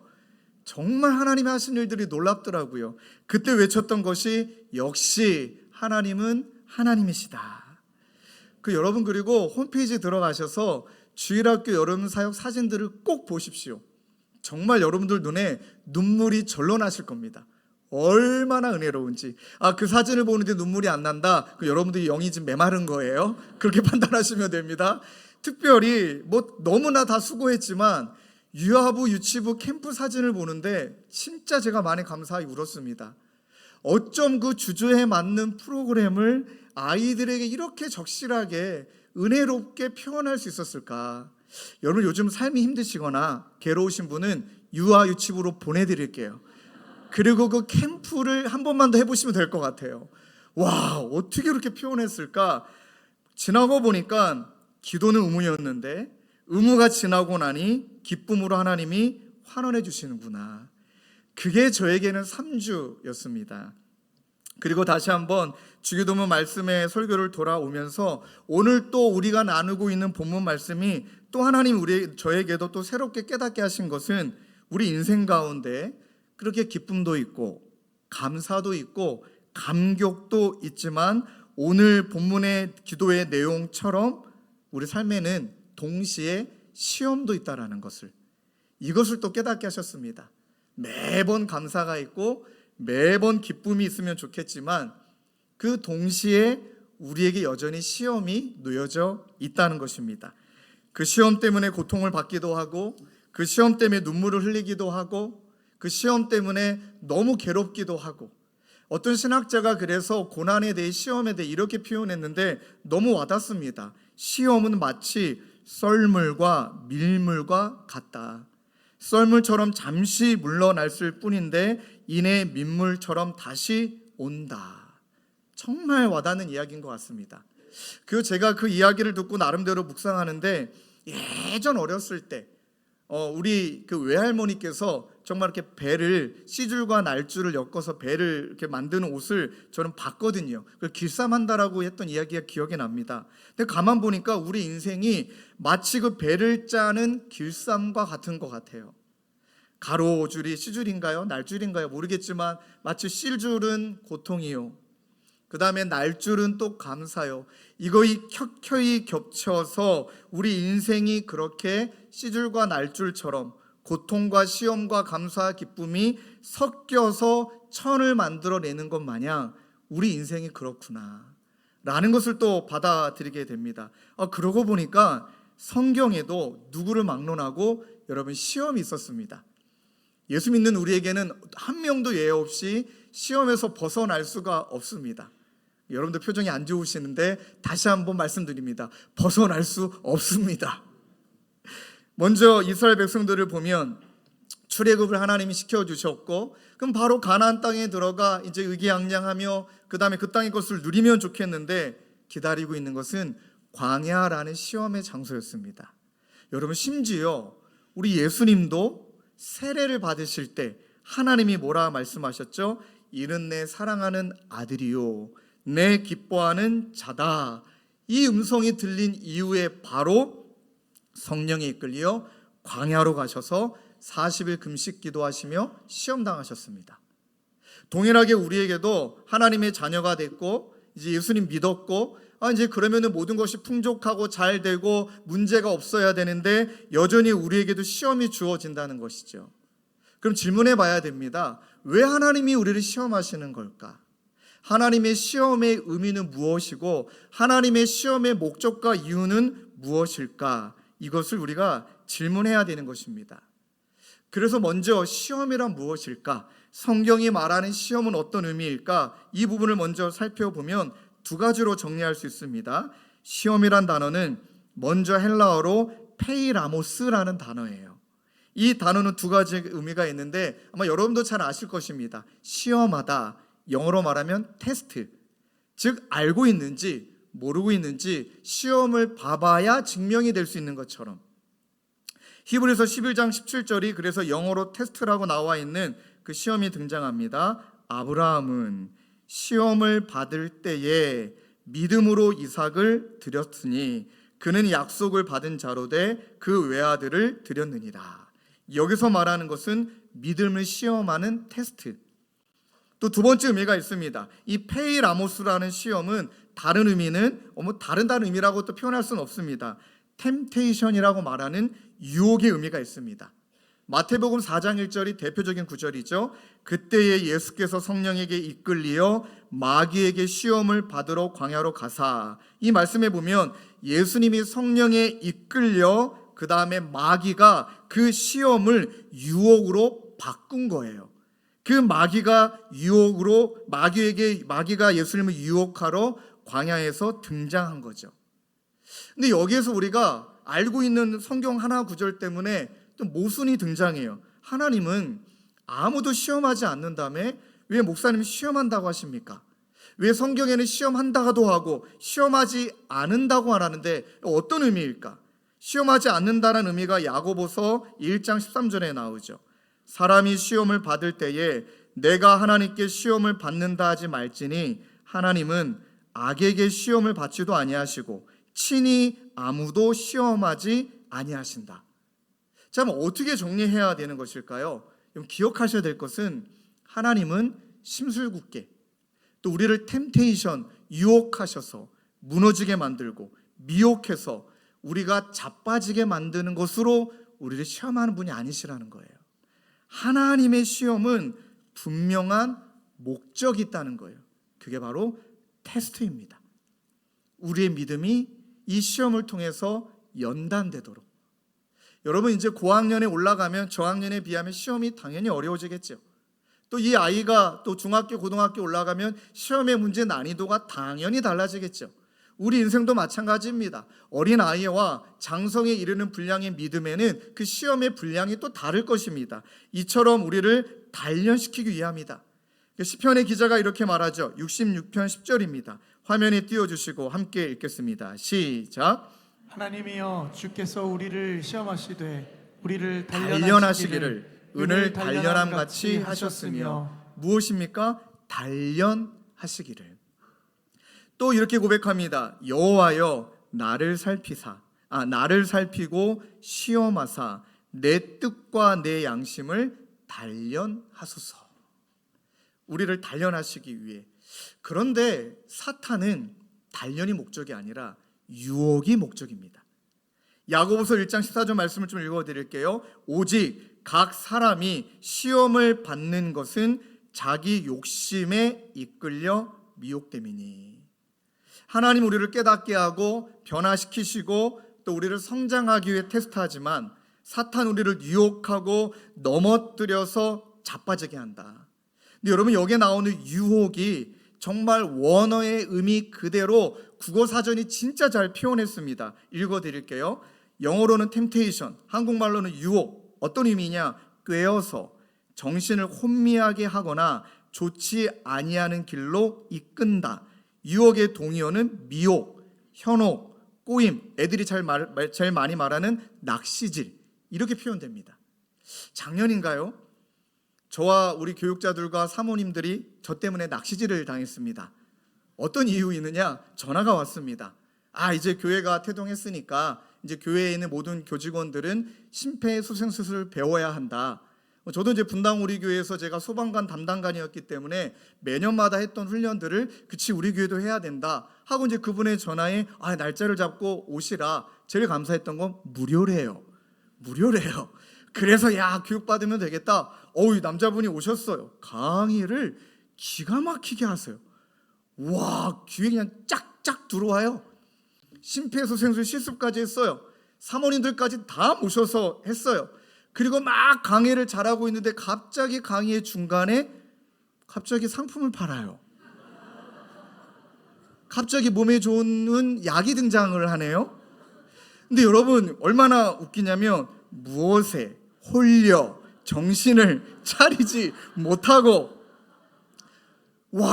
정말 하나님이 하신 일들이 놀랍더라고요. 그때 외쳤던 것이 역시 하나님은 하나님이시다. 여러분 그리고 홈페이지에 들어가셔서 주일학교 여름 사역 사진들을 꼭 보십시오. 정말 여러분들 눈에 눈물이 절로 나실 겁니다. 얼마나 은혜로운지. 그 사진을 보는데 눈물이 안 난다. 여러분들이 영이 좀 메마른 거예요. 그렇게 판단하시면 됩니다. 특별히 너무나 다 수고했지만 유아부 유치부 캠프 사진을 보는데 진짜 제가 많이 감사히 울었습니다. 어쩜 그 주제에 맞는 프로그램을 아이들에게 이렇게 적실하게 은혜롭게 표현할 수 있었을까? 여러분 요즘 삶이 힘드시거나 괴로우신 분은 유아 유치부로 보내드릴게요. 그리고 그 캠프를 한 번만 더 해보시면 될 것 같아요. 와, 어떻게 그렇게 표현했을까? 지나고 보니까 기도는 의무였는데 의무가 지나고 나니 기쁨으로 하나님이 환원해 주시는구나. 그게 저에게는 3주였습니다. 그리고 다시 한번 주기도문 말씀의 설교를 돌아오면서 오늘 또 우리가 나누고 있는 본문 말씀이 또 하나님 저에게도 또 새롭게 깨닫게 하신 것은 우리 인생 가운데 그렇게 기쁨도 있고 감사도 있고 감격도 있지만 오늘 본문의 기도의 내용처럼 우리 삶에는 동시에 시험도 있다라는 것을 이것을 또 깨닫게 하셨습니다. 매번 감사가 있고 매번 기쁨이 있으면 좋겠지만 그 동시에 우리에게 여전히 시험이 놓여져 있다는 것입니다. 그 시험 때문에 고통을 받기도 하고 그 시험 때문에 눈물을 흘리기도 하고 그 시험 때문에 너무 괴롭기도 하고 어떤 신학자가 그래서 고난에 대해 시험에 대해 이렇게 표현했는데 너무 와닿습니다. 시험은 마치 썰물과 밀물과 같다. 썰물처럼 잠시 물러났을 뿐인데 이내 민물처럼 다시 온다. 정말 와닿는 이야기인 것 같습니다. 제가 그 이야기를 듣고 나름대로 묵상하는데 예전 어렸을 때 우리 그 외할머니께서 정말 이렇게 배를 씨줄과 날줄을 엮어서 배를 이렇게 만드는 옷을 저는 봤거든요. 그걸 길쌈한다라고 했던 이야기가 기억이 납니다. 근데 가만 보니까 우리 인생이 마치 그 배를 짜는 길쌈과 같은 것 같아요. 가로줄이 씨줄인가요? 날줄인가요? 모르겠지만 마치 씨줄은 고통이요, 그 다음에 날줄은 또 감사요. 이거이 켜켜이 겹쳐서 우리 인생이 그렇게 씨줄과 날줄처럼 고통과 시험과 감사와 기쁨이 섞여서 천을 만들어내는 것 마냥 우리 인생이 그렇구나 라는 것을 또 받아들이게 됩니다. 그러고 보니까 성경에도 누구를 막론하고 여러분 시험이 있었습니다. 예수 믿는 우리에게는 한 명도 예외 없이 시험에서 벗어날 수가 없습니다. 여러분들 표정이 안 좋으시는데 다시 한번 말씀드립니다. 벗어날 수 없습니다. 먼저 이스라엘 백성들을 보면 출애굽을 하나님이 시켜주셨고, 그럼 바로 가나안 땅에 들어가 이제 의기양양하며 그 다음에 그 땅의 것을 누리면 좋겠는데 기다리고 있는 것은 광야라는 시험의 장소였습니다. 여러분, 심지어 우리 예수님도 세례를 받으실 때 하나님이 뭐라 말씀하셨죠? 이는 내 사랑하는 아들이요 내 기뻐하는 자다. 이 음성이 들린 이후에 바로 성령에 이끌려 광야로 가셔서 40일 금식 기도하시며 시험당하셨습니다. 동일하게 우리에게도 하나님의 자녀가 됐고 이제 예수님 믿었고 이제 그러면은 모든 것이 풍족하고 잘 되고 문제가 없어야 되는데 여전히 우리에게도 시험이 주어진다는 것이죠. 그럼 질문해 봐야 됩니다. 왜 하나님이 우리를 시험하시는 걸까? 하나님의 시험의 의미는 무엇이고 하나님의 시험의 목적과 이유는 무엇일까? 이것을 우리가 질문해야 되는 것입니다. 그래서 먼저 시험이란 무엇일까? 성경이 말하는 시험은 어떤 의미일까? 이 부분을 먼저 살펴보면 두 가지로 정리할 수 있습니다. 시험이란 단어는 먼저 헬라어로 페이라모스라는 단어예요. 이 단어는 두 가지 의미가 있는데 아마 여러분도 잘 아실 것입니다. 시험하다, 영어로 말하면 테스트, 즉 알고 있는지 모르고 있는지 시험을 봐봐야 증명이 될 수 있는 것처럼, 히브리서 11장 17절이 그래서 영어로 테스트라고 나와 있는 그 시험이 등장합니다. 아브라함은 시험을 받을 때에 믿음으로 이삭을 드렸으니 그는 약속을 받은 자로 돼 그 외아들을 드렸느니라. 여기서 말하는 것은 믿음을 시험하는 테스트. 또 두 번째 의미가 있습니다. 이 페이라모스라는 시험은 다른 의미는 다른 의미라고 또 표현할 수는 없습니다. 템테이션이라고 말하는 유혹의 의미가 있습니다. 마태복음 4장 1절이 대표적인 구절이죠. 그때에 예수께서 성령에게 이끌리어 마귀에게 시험을 받으러 광야로 가사. 이 말씀에 보면 예수님이 성령에 이끌려 그 다음에 마귀가 그 시험을 유혹으로 바꾼 거예요. 그 마귀가 예수님을 유혹하러 광야에서 등장한 거죠. 근데 여기에서 우리가 알고 있는 성경 하나 구절 때문에 또 모순이 등장해요. 하나님은 아무도 시험하지 않는다며 왜 목사님이 시험한다고 하십니까? 왜 성경에는 시험한다고 하고 시험하지 않는다고 하라는데 어떤 의미일까? 시험하지 않는다는 의미가 야고보서 1장 13절에 나오죠. 사람이 시험을 받을 때에 내가 하나님께 시험을 받는다 하지 말지니 하나님은 악에게 시험을 받지도 아니하시고 친히 아무도 시험하지 아니하신다. 자, 그럼 어떻게 정리해야 되는 것일까요? 기억하셔야 될 것은 하나님은 심술궂게 또 우리를 템테이션, 유혹하셔서 무너지게 만들고 미혹해서 우리가 자빠지게 만드는 것으로 우리를 시험하는 분이 아니시라는 거예요. 하나님의 시험은 분명한 목적이 있다는 거예요. 그게 바로 테스트입니다. 우리의 믿음이 이 시험을 통해서 연단되도록. 여러분, 이제 고학년에 올라가면 저학년에 비하면 시험이 당연히 어려워지겠죠. 또 이 아이가 또 중학교, 고등학교 올라가면 시험의 문제 난이도가 당연히 달라지겠죠. 우리 인생도 마찬가지입니다. 어린 아이와 장성에 이르는 분량의 믿음에는 그 시험의 분량이 또 다를 것입니다. 이처럼 우리를 단련시키기 위함이다. 시편의 기자가 이렇게 말하죠. 66편 10절입니다. 화면에 띄워주시고 함께 읽겠습니다. 시작. 하나님이여, 주께서 우리를 시험하시되 우리를 단련하시기를 은을 단련함 같이 하셨으며 무엇입니까? 단련하시기를. 또 이렇게 고백합니다. 여호와여 나를 살피고 시험하사 내 뜻과 내 양심을 단련하소서. 우리를 단련하시기 위해. 그런데 사탄은 단련이 목적이 아니라 유혹이 목적입니다. 야고보서 1장 14절 말씀을 좀 읽어드릴게요. 오직 각 사람이 시험을 받는 것은 자기 욕심에 이끌려 미혹됨이니. 하나님 우리를 깨닫게 하고 변화시키시고 또 우리를 성장하기 위해 테스트하지만 사탄 우리를 유혹하고 넘어뜨려서 자빠지게 한다. 근데 여러분 여기에 나오는 유혹이 정말 원어의 의미 그대로 국어사전이 진짜 잘 표현했습니다. 읽어드릴게요. 영어로는 temptation, 한국말로는 유혹. 어떤 의미냐? 꾀어서 정신을 혼미하게 하거나 좋지 아니하는 길로 이끈다. 유혹의 동의어는 미혹, 현혹, 꼬임, 애들이 제일 많이 말하는 낚시질, 이렇게 표현됩니다. 작년인가요? 저와 우리 교육자들과 사모님들이 저 때문에 낚시질을 당했습니다. 어떤 이유이느냐? 전화가 왔습니다. 이제 교회가 태동했으니까 이제 교회에 있는 모든 교직원들은 심폐소생술을 배워야 한다. 저도 이제 분당 우리 교회에서 제가 소방관 담당관이었기 때문에 매년마다 했던 훈련들을 그치 우리 교회도 해야 된다 하고 이제 그분의 전화에 날짜를 잡고 오시라. 제일 감사했던 건 무료래요. 그래서 교육받으면 되겠다. 이 남자분이 오셨어요. 강의를 기가 막히게 하세요. 와, 귀에 그냥 쫙쫙 들어와요. 심폐소생술 실습까지 했어요. 사모님들까지 다 모셔서 했어요. 그리고 막 강의를 잘하고 있는데 갑자기 강의의 중간에 갑자기 상품을 팔아요. 갑자기 몸에 좋은 약이 등장을 하네요. 근데 여러분 얼마나 웃기냐면 무엇에 홀려 정신을 차리지 못하고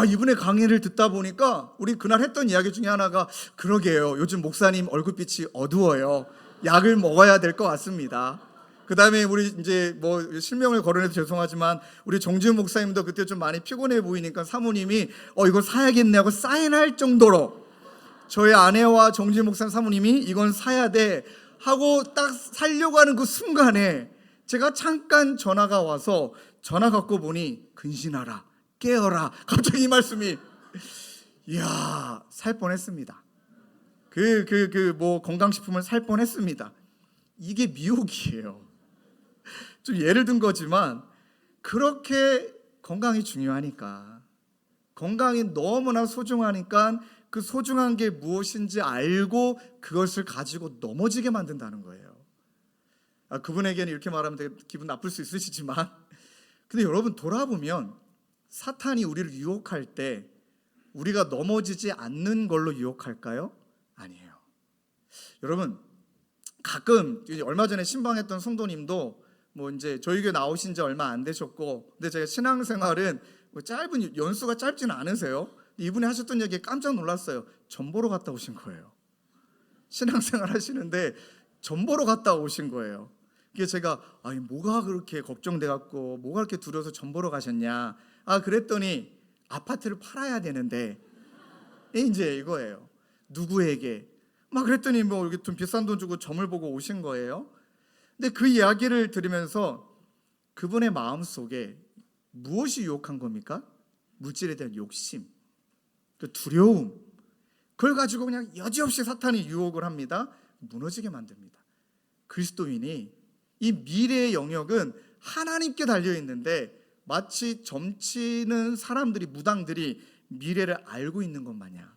이분의 강의를 듣다 보니까 우리 그날 했던 이야기 중에 하나가 그러게요. 요즘 목사님 얼굴빛이 어두워요. 약을 먹어야 될 것 같습니다. 그 다음에 우리 이제 실명을 거론해서 죄송하지만 우리 정지훈 목사님도 그때 좀 많이 피곤해 보이니까 사모님이 이거 사야겠네 하고 사인할 정도로 저희 아내와 정지훈 목사님 사모님이 이건 사야 돼 하고 딱 살려고 하는 그 순간에 제가 잠깐 전화가 와서 전화 갖고 보니 근신하라 깨어라 갑자기 이 말씀이 이야 살 뻔했습니다. 건강식품을 살 뻔했습니다. 이게 미혹이에요. 좀 예를 든 거지만 그렇게 건강이 중요하니까 건강이 너무나 소중하니까 그 소중한 게 무엇인지 알고 그것을 가지고 넘어지게 만든다는 거예요. 그분에게는 이렇게 말하면 되게 기분 나쁠 수 있으시지만 근데 여러분 돌아보면 사탄이 우리를 유혹할 때 우리가 넘어지지 않는 걸로 유혹할까요? 아니에요. 여러분 가끔 얼마 전에 신방했던 성도님도 이제 저희 교회 나오신 지 얼마 안 되셨고 근데 제가 신앙생활은 짧은 연수가 짧지는 않으세요. 이분이 하셨던 얘기에 깜짝 놀랐어요. 점 보러 갔다 오신 거예요. 신앙생활 하시는데 점 보러 갔다 오신 거예요. 그게 제가 뭐가 그렇게 걱정돼 갖고 뭐가 그렇게 두려워서 점 보러 가셨냐. 그랬더니 아파트를 팔아야 되는데 이제 이거예요. 누구에게 그랬더니 이렇게 좀 비싼 돈 주고 점을 보고 오신 거예요. 근데 그 이야기를 들으면서 그분의 마음 속에 무엇이 유혹한 겁니까? 물질에 대한 욕심, 그 두려움, 그걸 가지고 그냥 여지없이 사탄이 유혹을 합니다. 무너지게 만듭니다. 그리스도인이 이 미래의 영역은 하나님께 달려 있는데 마치 점치는 사람들이 무당들이 미래를 알고 있는 것 마냥.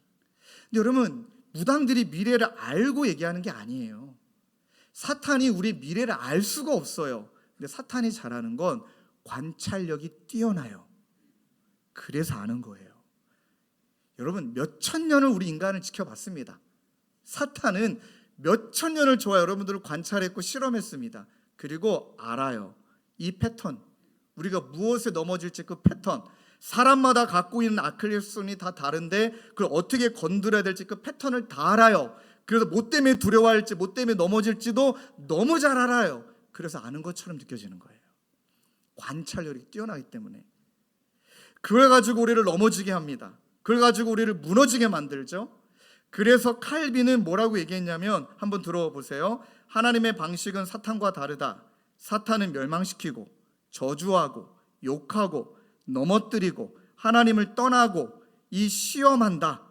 근데 여러분 무당들이 미래를 알고 얘기하는 게 아니에요. 사탄이 우리 미래를 알 수가 없어요. 근데 사탄이 잘하는 건 관찰력이 뛰어나요. 그래서 아는 거예요. 여러분 몇천 년을 우리 인간을 지켜봤습니다. 사탄은 몇천 년을 저와 여러분들을 관찰했고 실험했습니다. 그리고 알아요. 이 패턴, 우리가 무엇에 넘어질지 그 패턴, 사람마다 갖고 있는 아킬레스건이 다 다른데 그걸 어떻게 건드려야 될지 그 패턴을 다 알아요. 그래서 뭐 때문에 두려워할지 뭐 때문에 넘어질지도 너무 잘 알아요. 그래서 아는 것처럼 느껴지는 거예요. 관찰력이 뛰어나기 때문에. 그걸 가지고 우리를 넘어지게 합니다. 그걸 가지고 우리를 무너지게 만들죠. 그래서 칼빈은 뭐라고 얘기했냐면 한번 들어보세요. 하나님의 방식은 사탄과 다르다. 사탄은 멸망시키고 저주하고 욕하고 넘어뜨리고 하나님을 떠나고 이 시험한다,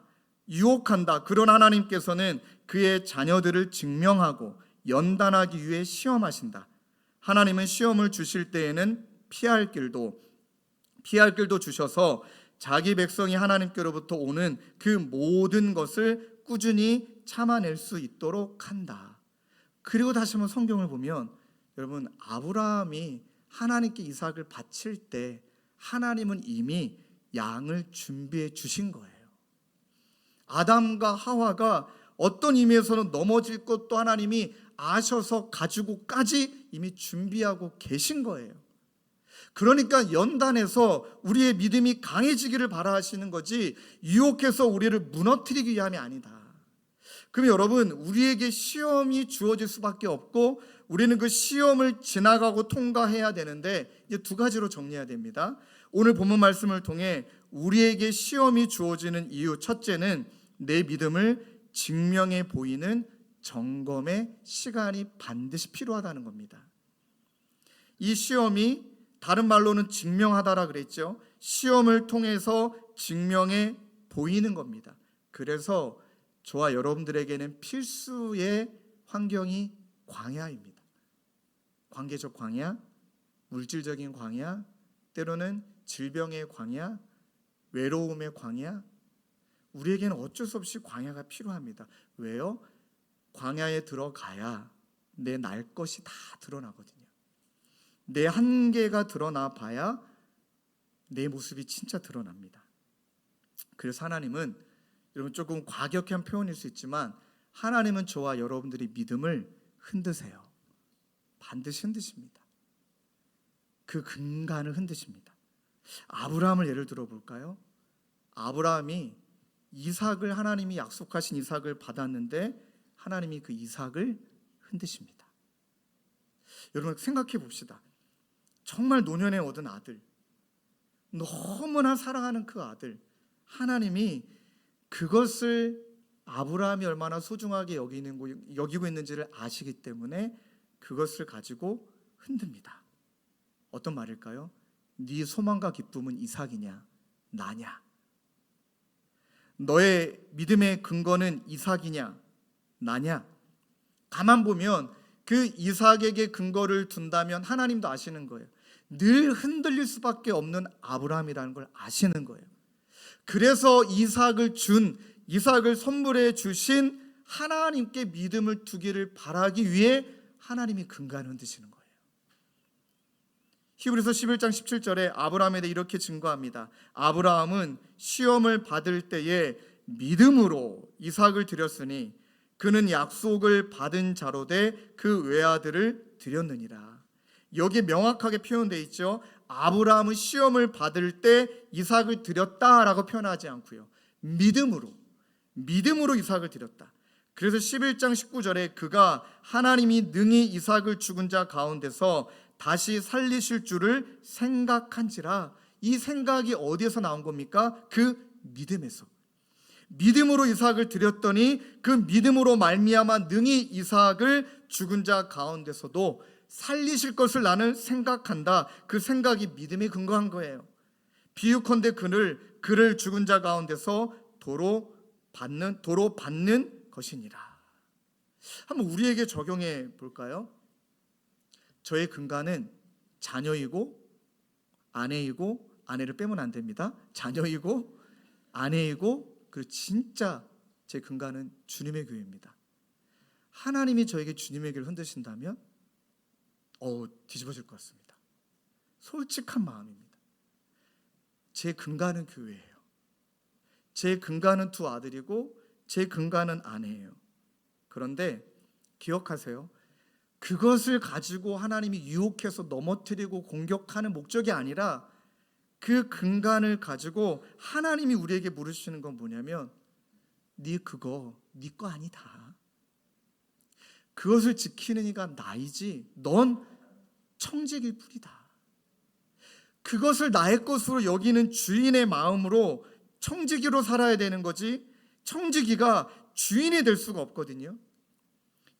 유혹한다. 그런 하나님께서는 그의 자녀들을 증명하고 연단하기 위해 시험하신다. 하나님은 시험을 주실 때에는 피할 길도 주셔서 자기 백성이 하나님께로부터 오는 그 모든 것을 꾸준히 참아낼 수 있도록 한다. 그리고 다시 한번 성경을 보면 여러분, 아브라함이 하나님께 이삭을 바칠 때 하나님은 이미 양을 준비해 주신 거예요. 아담과 하와가 어떤 의미에서는 넘어질 것도 하나님이 아셔서 가지고까지 이미 준비하고 계신 거예요. 그러니까 연단해서 우리의 믿음이 강해지기를 바라시는 거지 유혹해서 우리를 무너뜨리기 위함이 아니다. 그럼 여러분, 우리에게 시험이 주어질 수밖에 없고 우리는 그 시험을 지나가고 통과해야 되는데 이제 두 가지로 정리해야 됩니다. 오늘 본문 말씀을 통해 우리에게 시험이 주어지는 이유, 첫째는 내 믿음을 증명해 보이는 점검의 시간이 반드시 필요하다는 겁니다. 이 시험이 다른 말로는 증명하다라 그랬죠. 시험을 통해서 증명해 보이는 겁니다. 그래서 저와 여러분들에게는 필수의 환경이 광야입니다. 관계적 광야, 물질적인 광야, 때로는 질병의 광야, 외로움의 광야. 우리에게는 어쩔 수 없이 광야가 필요합니다. 왜요? 광야에 들어가야 내 날 것이 다 드러나거든요. 내 한계가 드러나 봐야 내 모습이 진짜 드러납니다. 그래서 하나님은, 여러분 조금 과격한 표현일 수 있지만 하나님은 저와 여러분들의 믿음을 흔드세요. 반드시 흔드십니다. 그 근간을 흔드십니다. 아브라함을 예를 들어 볼까요? 아브라함이 이삭을, 하나님이 약속하신 이삭을 받았는데 하나님이 그 이삭을 흔드십니다. 여러분 생각해 봅시다. 정말 노년에 얻은 아들, 너무나 사랑하는 그 아들, 하나님이 그것을 아브라함이 얼마나 소중하게 여기고 있는지를 아시기 때문에 그것을 가지고 흔듭니다. 어떤 말일까요? 네 소망과 기쁨은 이삭이냐 나냐? 너의 믿음의 근거는 이삭이냐 나냐? 가만 보면 그 이삭에게 근거를 둔다면 하나님도 아시는 거예요. 늘 흔들릴 수밖에 없는 아브라함이라는 걸 아시는 거예요. 그래서 이삭을 선물해 주신 하나님께 믿음을 두기를 바라기 위해 하나님이 근간을 흔드시는 거예요. 히브리서 11장 17절에 아브라함에 대해 이렇게 증거합니다. 아브라함은 시험을 받을 때에 믿음으로 이삭을 드렸으니 그는 약속을 받은 자로 돼 그 외아들을 드렸느니라. 여기 명확하게 표현되어 있죠. 아브라함은 시험을 받을 때 이삭을 드렸다라고 표현하지 않고요. 믿음으로 이삭을 드렸다. 그래서 11장 19절에 그가 하나님이 능히 이삭을 죽은 자 가운데서 다시 살리실 줄을 생각한지라. 이 생각이 어디에서 나온 겁니까? 그 믿음에서. 믿음으로 이삭을 드렸더니 그 믿음으로 말미암아 능히 이삭을 죽은 자 가운데서도 살리실 것을 나는 생각한다. 그 생각이 믿음에 근거한 거예요. 비유컨대 그를 죽은 자 가운데서 도로 받는 것이니라. 한번 우리에게 적용해 볼까요? 저의 근간은 자녀이고 아내이고, 아내를 빼면 안 됩니다. 자녀이고 아내이고, 그리고 진짜 제 근간은 주님의 교회입니다. 하나님이 저에게 주님의 교회를 흔드신다면 뒤집어질 것 같습니다. 솔직한 마음입니다. 제 근간은 교회예요. 제 근간은 두 아들이고 제 근간은 아내예요. 그런데 기억하세요. 그것을 가지고 하나님이 유혹해서 넘어뜨리고 공격하는 목적이 아니라 그 근간을 가지고 하나님이 우리에게 물으시는 건 뭐냐면 네 거 아니다. 그것을 지키는 이가 나이지 넌 청지기일 뿐이다. 그것을 나의 것으로 여기는 주인의 마음으로 청지기로 살아야 되는 거지, 청지기가 주인이 될 수가 없거든요.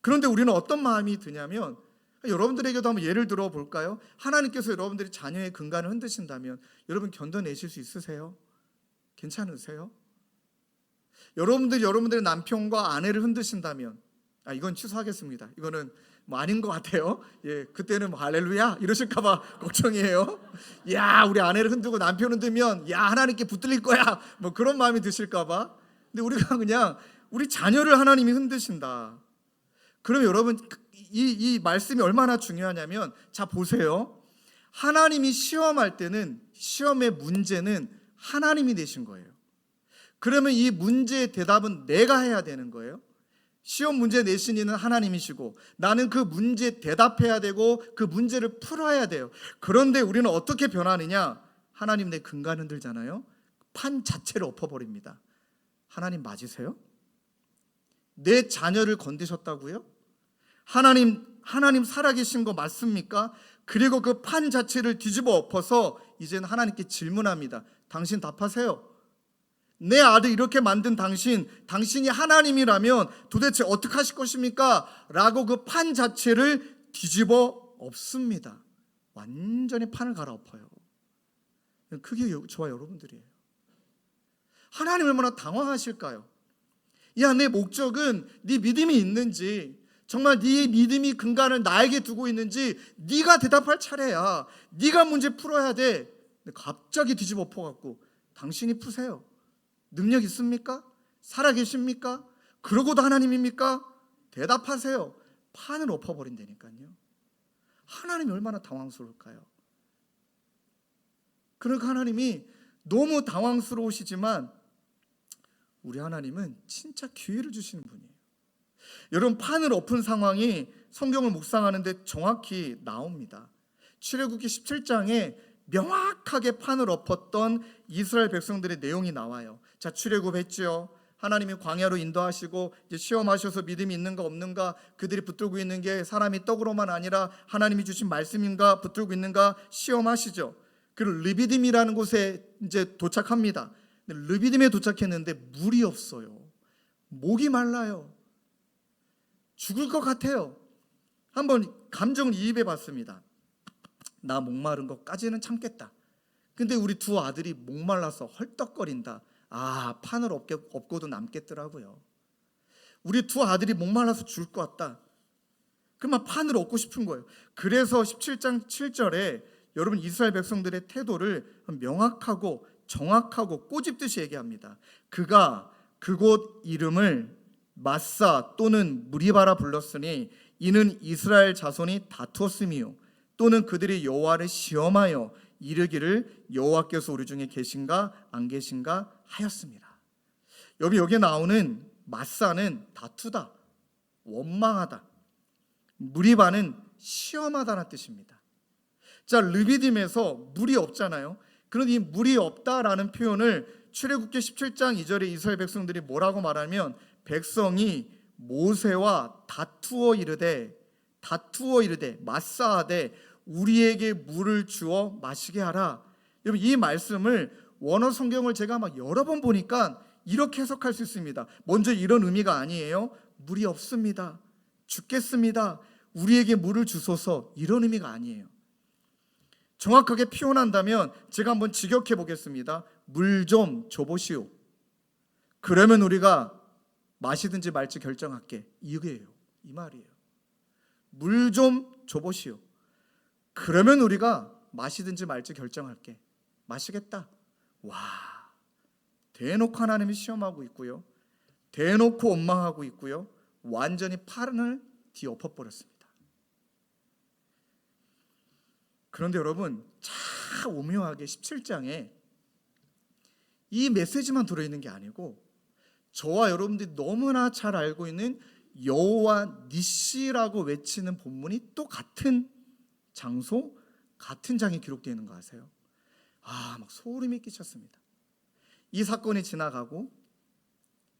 그런데 우리는 어떤 마음이 드냐면, 여러분들에게도 한번 예를 들어 볼까요? 하나님께서 여러분들이 자녀의 근간을 흔드신다면 여러분 견뎌내실 수 있으세요? 괜찮으세요? 여러분들의 남편과 아내를 흔드신다면, 이건 취소하겠습니다. 이거는 뭐 아닌 것 같아요. 예, 그때는 뭐 할렐루야 이러실까봐 걱정이에요. 야, 우리 아내를 흔들고 남편 흔들면 야, 하나님께 붙들릴 거야, 뭐 그런 마음이 드실까봐. 근데 우리가 그냥 우리 자녀를 하나님이 흔드신다. 그럼 여러분, 이 말씀이 얼마나 중요하냐면, 자 보세요. 하나님이 시험할 때는 시험의 문제는 하나님이 내신 거예요. 그러면 이 문제의 대답은 내가 해야 되는 거예요. 시험 문제 내신 이는 하나님이시고 나는 그 문제에 대답해야 되고 그 문제를 풀어야 돼요. 그런데 우리는 어떻게 변하느냐? 하나님 내 근간 흔들잖아요. 판 자체를 엎어버립니다. 하나님 맞으세요? 내 자녀를 건드셨다고요? 하나님 살아계신 거 맞습니까? 그리고 그 판 자체를 뒤집어 엎어서 이제는 하나님께 질문합니다. 당신 답하세요. 내 아들 이렇게 만든 당신이 하나님이라면 도대체 어떻게 하실 것입니까? 라고 그 판 자체를 뒤집어 엎습니다. 완전히 판을 갈아엎어요. 그게 저와 여러분들이에요. 하나님 얼마나 당황하실까요? 야, 내 목적은 네 믿음이 있는지, 정말 네 믿음이 근간을 나에게 두고 있는지 네가 대답할 차례야. 네가 문제 풀어야 돼. 근데 갑자기 뒤집어 엎어갖고 당신이 푸세요. 능력 있습니까? 살아계십니까? 그러고도 하나님입니까? 대답하세요. 판을 엎어버린다니까요. 하나님이 얼마나 당황스러울까요? 그러니까 하나님이 너무 당황스러우시지만 우리 하나님은 진짜 기회를 주시는 분이에요. 여러분, 판을 엎은 상황이 성경을 묵상하는데 정확히 나옵니다. 출애굽기 17장에 명확하게 판을 엎었던 이스라엘 백성들의 내용이 나와요. 자, 출애굽했죠. 하나님이 광야로 인도하시고 이제 시험하셔서 믿음이 있는가 없는가, 그들이 붙들고 있는 게 사람이 떡으로만 아니라 하나님이 주신 말씀인가 붙들고 있는가 시험하시죠. 그리고 르비딤이라는 곳에 이제 도착합니다. 르비딤에 도착했는데 물이 없어요. 목이 말라요. 죽을 것 같아요. 한번 감정을 이입해 봤습니다. 나 목마른 것까지는 참겠다. 근데 우리 두 아들이 목말라서 헐떡거린다. 판을 엎고도 남겠더라고요. 우리 두 아들이 목말라서 죽을 것 같다. 그러면 판을 엎고 싶은 거예요. 그래서 17장 7절에 여러분 이스라엘 백성들의 태도를 명확하고 정확하고 꼬집듯이 얘기합니다. 그가 그곳 이름을 마사 또는 무리바라 불렀으니 이는 이스라엘 자손이 다투었음이요 또는 그들이 여호와를 시험하여 이르기를 여호와께서 우리 중에 계신가 안 계신가 하였습니다. 여기에 나오는 마사는 다투다, 원망하다, 무리바는 시험하다는 뜻입니다. 자, 르비딤에서 물이 없잖아요. 그런데 이 물이 없다라는 표현을 출애굽기 17장 2절에 이스라엘 백성들이 뭐라고 말하면, 백성이 모세와 다투어 이르되 마사하되 우리에게 물을 주어 마시게 하라. 여러분, 이 말씀을 원어 성경을 제가 막 여러 번 보니까 이렇게 해석할 수 있습니다. 먼저 이런 의미가 아니에요. 물이 없습니다, 죽겠습니다, 우리에게 물을 주소서, 이런 의미가 아니에요. 정확하게 표현한다면 제가 한번 직역해 보겠습니다. 물 좀 줘보시오. 그러면 우리가 마시든지 말지 결정할게. 이게요, 이 말이에요. 물 좀 줘보시오. 그러면 우리가 마시든지 말지 결정할게. 마시겠다. 와, 대놓고 하나님이 시험하고 있고요, 대놓고 원망하고 있고요, 완전히 판을 뒤엎어버렸습니다. 그런데 여러분, 참 오묘하게 17장에 이 메시지만 들어있는 게 아니고 저와 여러분들이 너무나 잘 알고 있는 여호와 니시라고 외치는 본문이 또 같은 장소, 같은 장에 기록되어 있는 거 아세요? 막 소름이 끼쳤습니다. 이 사건이 지나가고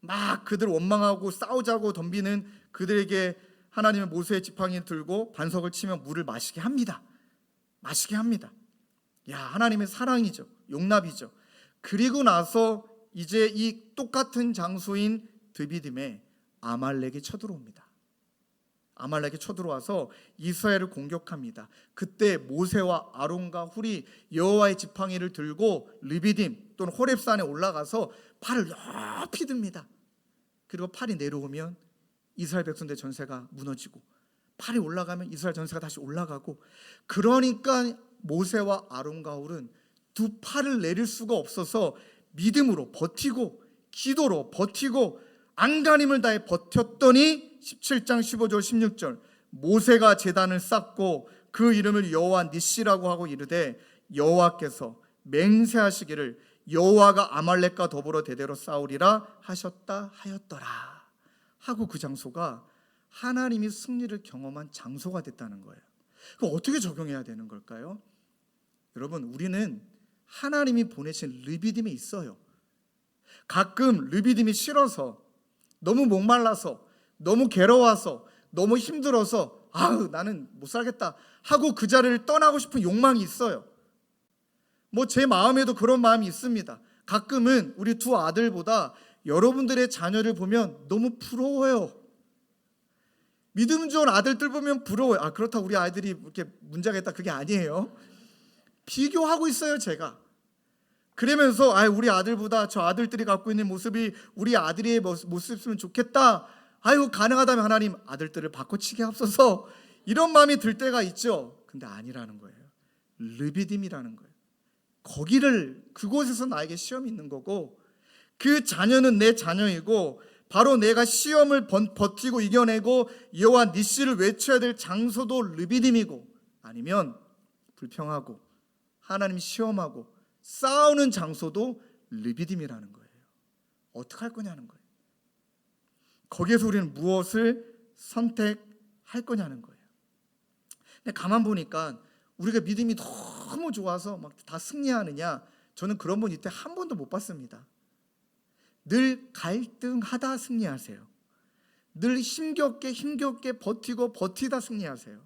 막 그들 원망하고 싸우자고 덤비는 그들에게 하나님의 모세의 지팡이를 들고 반석을 치며 물을 마시게 합니다. 마시게 합니다. 야, 하나님의 사랑이죠. 용납이죠. 그리고 나서 이제 이 똑같은 장소인 드비딤에 아말렉이 쳐들어옵니다. 아말렉이 쳐들어와서 이스라엘을 공격합니다. 그때 모세와 아론과 훌이 여호와의 지팡이를 들고 르비딤 또는 호렙산에 올라가서 팔을 높이 듭니다. 그리고 팔이 내려오면 이스라엘 백성들의 전세가 무너지고, 팔이 올라가면 이스라엘 전세가 다시 올라가고, 그러니까 모세와 아론과 훌은 두 팔을 내릴 수가 없어서 믿음으로 버티고 기도로 버티고 안간힘을 다해 버텼더니 17장 15절 16절 모세가 제단을 쌓고 그 이름을 여호와 니시라고 하고 이르되 여호와께서 맹세하시기를 여호와가 아말렉과 더불어 대대로 싸우리라 하셨다 하였더라 하고 그 장소가 하나님이 승리를 경험한 장소가 됐다는 거예요. 그럼 어떻게 적용해야 되는 걸까요? 여러분, 우리는 하나님이 보내신 르비딤에 있어요. 가끔 르비딤이 싫어서, 너무 목말라서, 너무 괴로워서, 너무 힘들어서 아우 나는 못 살겠다 하고 그 자리를 떠나고 싶은 욕망이 있어요. 뭐 제 마음에도 그런 마음이 있습니다. 가끔은 우리 두 아들보다 여러분들의 자녀를 보면 너무 부러워요. 믿음 좋은 아들들 보면 부러워요. 아, 그렇다고 우리 아이들이 이렇게 문제가 있다 그게 아니에요. 비교하고 있어요, 제가. 그러면서 우리 아들보다 저 아들들이 갖고 있는 모습이 우리 아들의 모습이면 좋겠다. 아유, 가능하다면 하나님 아들들을 바꿔치게 하옵소서. 이런 마음이 들 때가 있죠. 근데 아니라는 거예요. 르비딤이라는 거예요. 그곳에서 나에게 시험이 있는 거고, 그 자녀는 내 자녀이고, 바로 내가 시험을 버티고 이겨내고 여호와 니시를 외쳐야 될 장소도 르비딤이고, 아니면 불평하고 하나님 시험하고 싸우는 장소도 르비딤이라는 거예요. 어떻게 할 거냐는 거예요. 거기에서 우리는 무엇을 선택할 거냐는 거예요. 근데 가만 보니까 우리가 믿음이 너무 좋아서 막 다 승리하느냐, 저는 그런 분 이때 한 번도 못 봤습니다. 늘 갈등하다 승리하세요. 늘 힘겹게 버티다 승리하세요.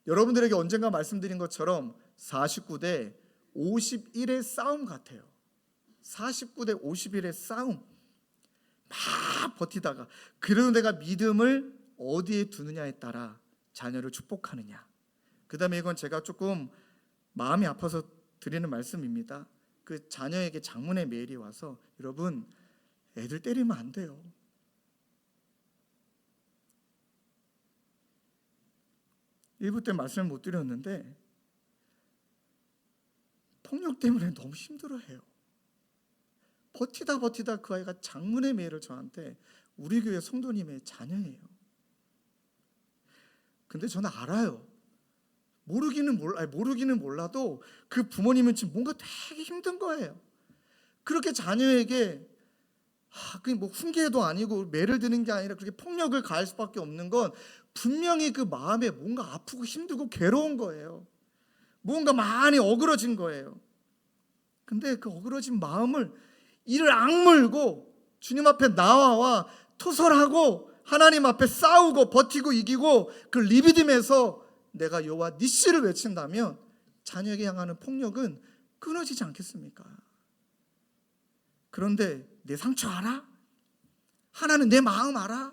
여러분들에게 언젠가 말씀드린 것처럼 49대 51의 싸움 같아요. 49대 51의 싸움. 막 버티다가, 그래도 내가 믿음을 어디에 두느냐에 따라 자녀를 축복하느냐. 그 다음에 이건 제가 조금 마음이 아파서 드리는 말씀입니다. 그 자녀에게 장문의 메일이 와서, 여러분 애들 때리면 안 돼요. 일부 때 말씀을 못 드렸는데 폭력 때문에 너무 힘들어해요. 버티다 그 아이가 장문의 메일을 저한테, 우리 교회 성도님의 자녀예요. 근데 저는 알아요. 모르기는 몰라도 그 부모님은 지금 뭔가 되게 힘든 거예요. 그렇게 자녀에게 그게 뭐 훈계도 아니고 매를 드는 게 아니라 그렇게 폭력을 가할 수밖에 없는 건 분명히 그 마음에 뭔가 아프고 힘들고 괴로운 거예요. 뭔가 많이 어그러진 거예요. 근데 그 어그러진 마음을 이를 악물고 주님 앞에 나와 토설하고 하나님 앞에 싸우고 버티고 이기고 그 르비딤에서 내가 여호와 니시를 외친다면 자녀에게 향하는 폭력은 끊어지지 않겠습니까? 그런데 내 상처 알아? 하나는 내 마음 알아?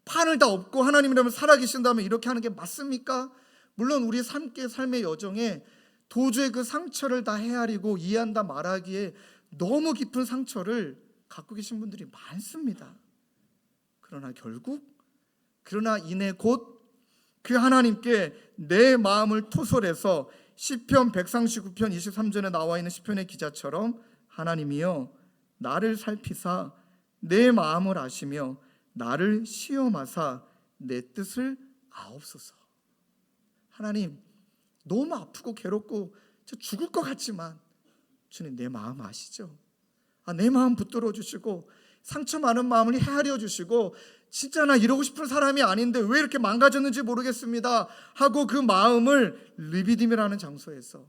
판을 다 엎고 하나님이라면 살아계신다면 이렇게 하는 게 맞습니까? 물론 우리 삶의 여정에 도저히 그 상처를 다 헤아리고 이해한다 말하기에 너무 깊은 상처를 갖고 계신 분들이 많습니다. 그러나 이내 곧 그 하나님께 내 마음을 토설해서 시편 139편 23절에 나와 있는 시편의 기자처럼, 하나님이여 나를 살피사 내 마음을 아시며 나를 시험하사 내 뜻을 아옵소서. 하나님, 너무 아프고 괴롭고 저 죽을 것 같지만 주님 내 마음 아시죠? 내 마음 붙들어 주시고 상처 많은 마음을 헤아려 주시고, 진짜 나 이러고 싶은 사람이 아닌데 왜 이렇게 망가졌는지 모르겠습니다 하고 그 마음을 르비딤이라는 장소에서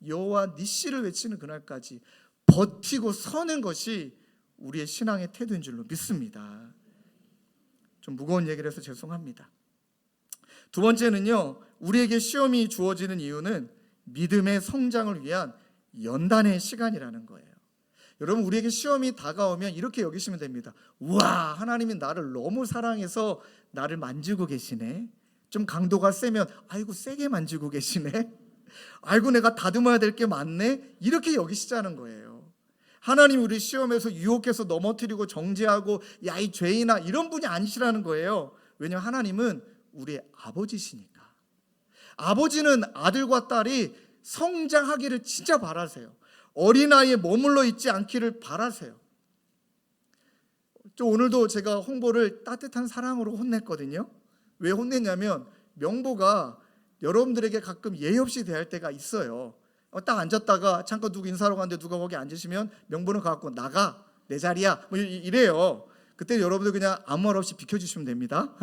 여호와 니시를 외치는 그날까지 버티고 서는 것이 우리의 신앙의 태도인 줄로 믿습니다. 좀 무거운 얘기를 해서 죄송합니다. 두 번째는요, 우리에게 시험이 주어지는 이유는 믿음의 성장을 위한 연단의 시간이라는 거예요. 여러분, 우리에게 시험이 다가오면 이렇게 여기시면 됩니다. 우와, 하나님이 나를 너무 사랑해서 나를 만지고 계시네. 좀 강도가 세면 아이고 세게 만지고 계시네. 아이고 내가 다듬어야 될 게 많네. 이렇게 여기시자는 거예요. 하나님 우리 시험에서 유혹해서 넘어뜨리고 정죄하고 야 이 죄인아 이런 분이 아니시라는 거예요. 왜냐하면 하나님은 우리의 아버지시니까. 아버지는 아들과 딸이 성장하기를 진짜 바라세요. 어린아이에 머물러 있지 않기를 바라세요. 오늘도 제가 홍보를 따뜻한 사랑으로 혼냈거든요. 왜 혼냈냐면 명보가 여러분들에게 가끔 예의 없이 대할 때가 있어요. 딱 앉았다가 잠깐 누구 인사하러 가는데 누가 거기 앉으시면 명보는 가갖고 나가 내 자리야 뭐 이래요. 그때 여러분들 그냥 아무 말 없이 비켜주시면 됩니다.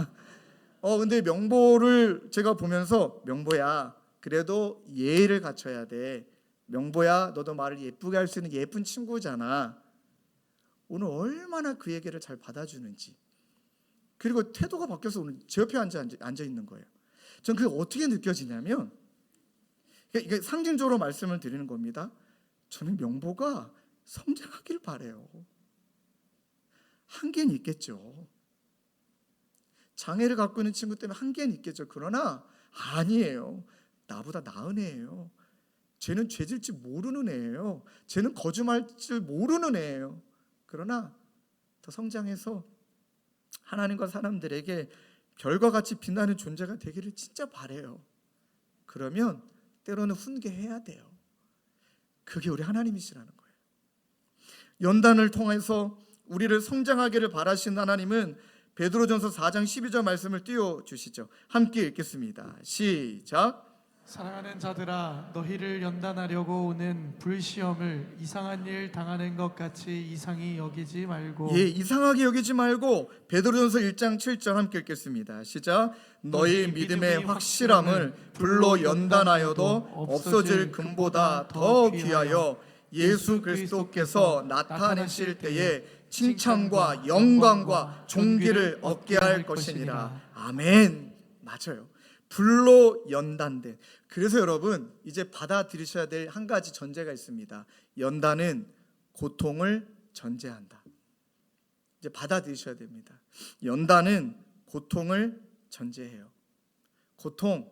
근데 명보를 제가 보면서 명보야 그래도 예의를 갖춰야 돼. 명보야 너도 말을 예쁘게 할 수 있는 예쁜 친구잖아. 오늘 얼마나 그 얘기를 잘 받아주는지. 그리고 태도가 바뀌어서 오늘 제 옆에 앉아 있는 거예요. 전 그게 어떻게 느껴지냐면 이게 상징적으로 말씀을 드리는 겁니다. 저는 명보가 성장하길 바래요. 한계는 있겠죠. 장애를 갖고 있는 친구 때문에 한계는 있겠죠. 그러나 아니에요. 나보다 나은 애예요. 쟤는 죄질 줄 모르는 애예요. 쟤는 거짓말 줄 모르는 애예요. 그러나 더 성장해서 하나님과 사람들에게 별과 같이 빛나는 존재가 되기를 진짜 바래요. 그러면 때로는 훈계해야 돼요. 그게 우리 하나님이시라는 거예요. 연단을 통해서 우리를 성장하기를 바라시는 하나님은 베드로전서 4장 12절 말씀을 띄워주시죠. 함께 읽겠습니다. 시작. 사랑하는 자들아 너희를 연단하려고 오는 불시험을 이상한 일 당하는 것 같이 이상히 여기지 말고 이상하게 여기지 말고 베드로전서 1장 7절 함께 읽겠습니다. 시작. 너희 믿음의 확실함을 불로 연단하여도 없어질 금보다 더 귀하여 예수 그리스도께서 나타나실 때에 칭찬과 영광과 존귀를 얻게 할 것이니라. 아멘. 맞아요. 불로 연단된. 그래서 여러분 이제 받아들이셔야 될 한 가지 전제가 있습니다. 연단은 고통을 전제한다. 이제 받아들이셔야 됩니다. 연단은 고통을 전제해요. 고통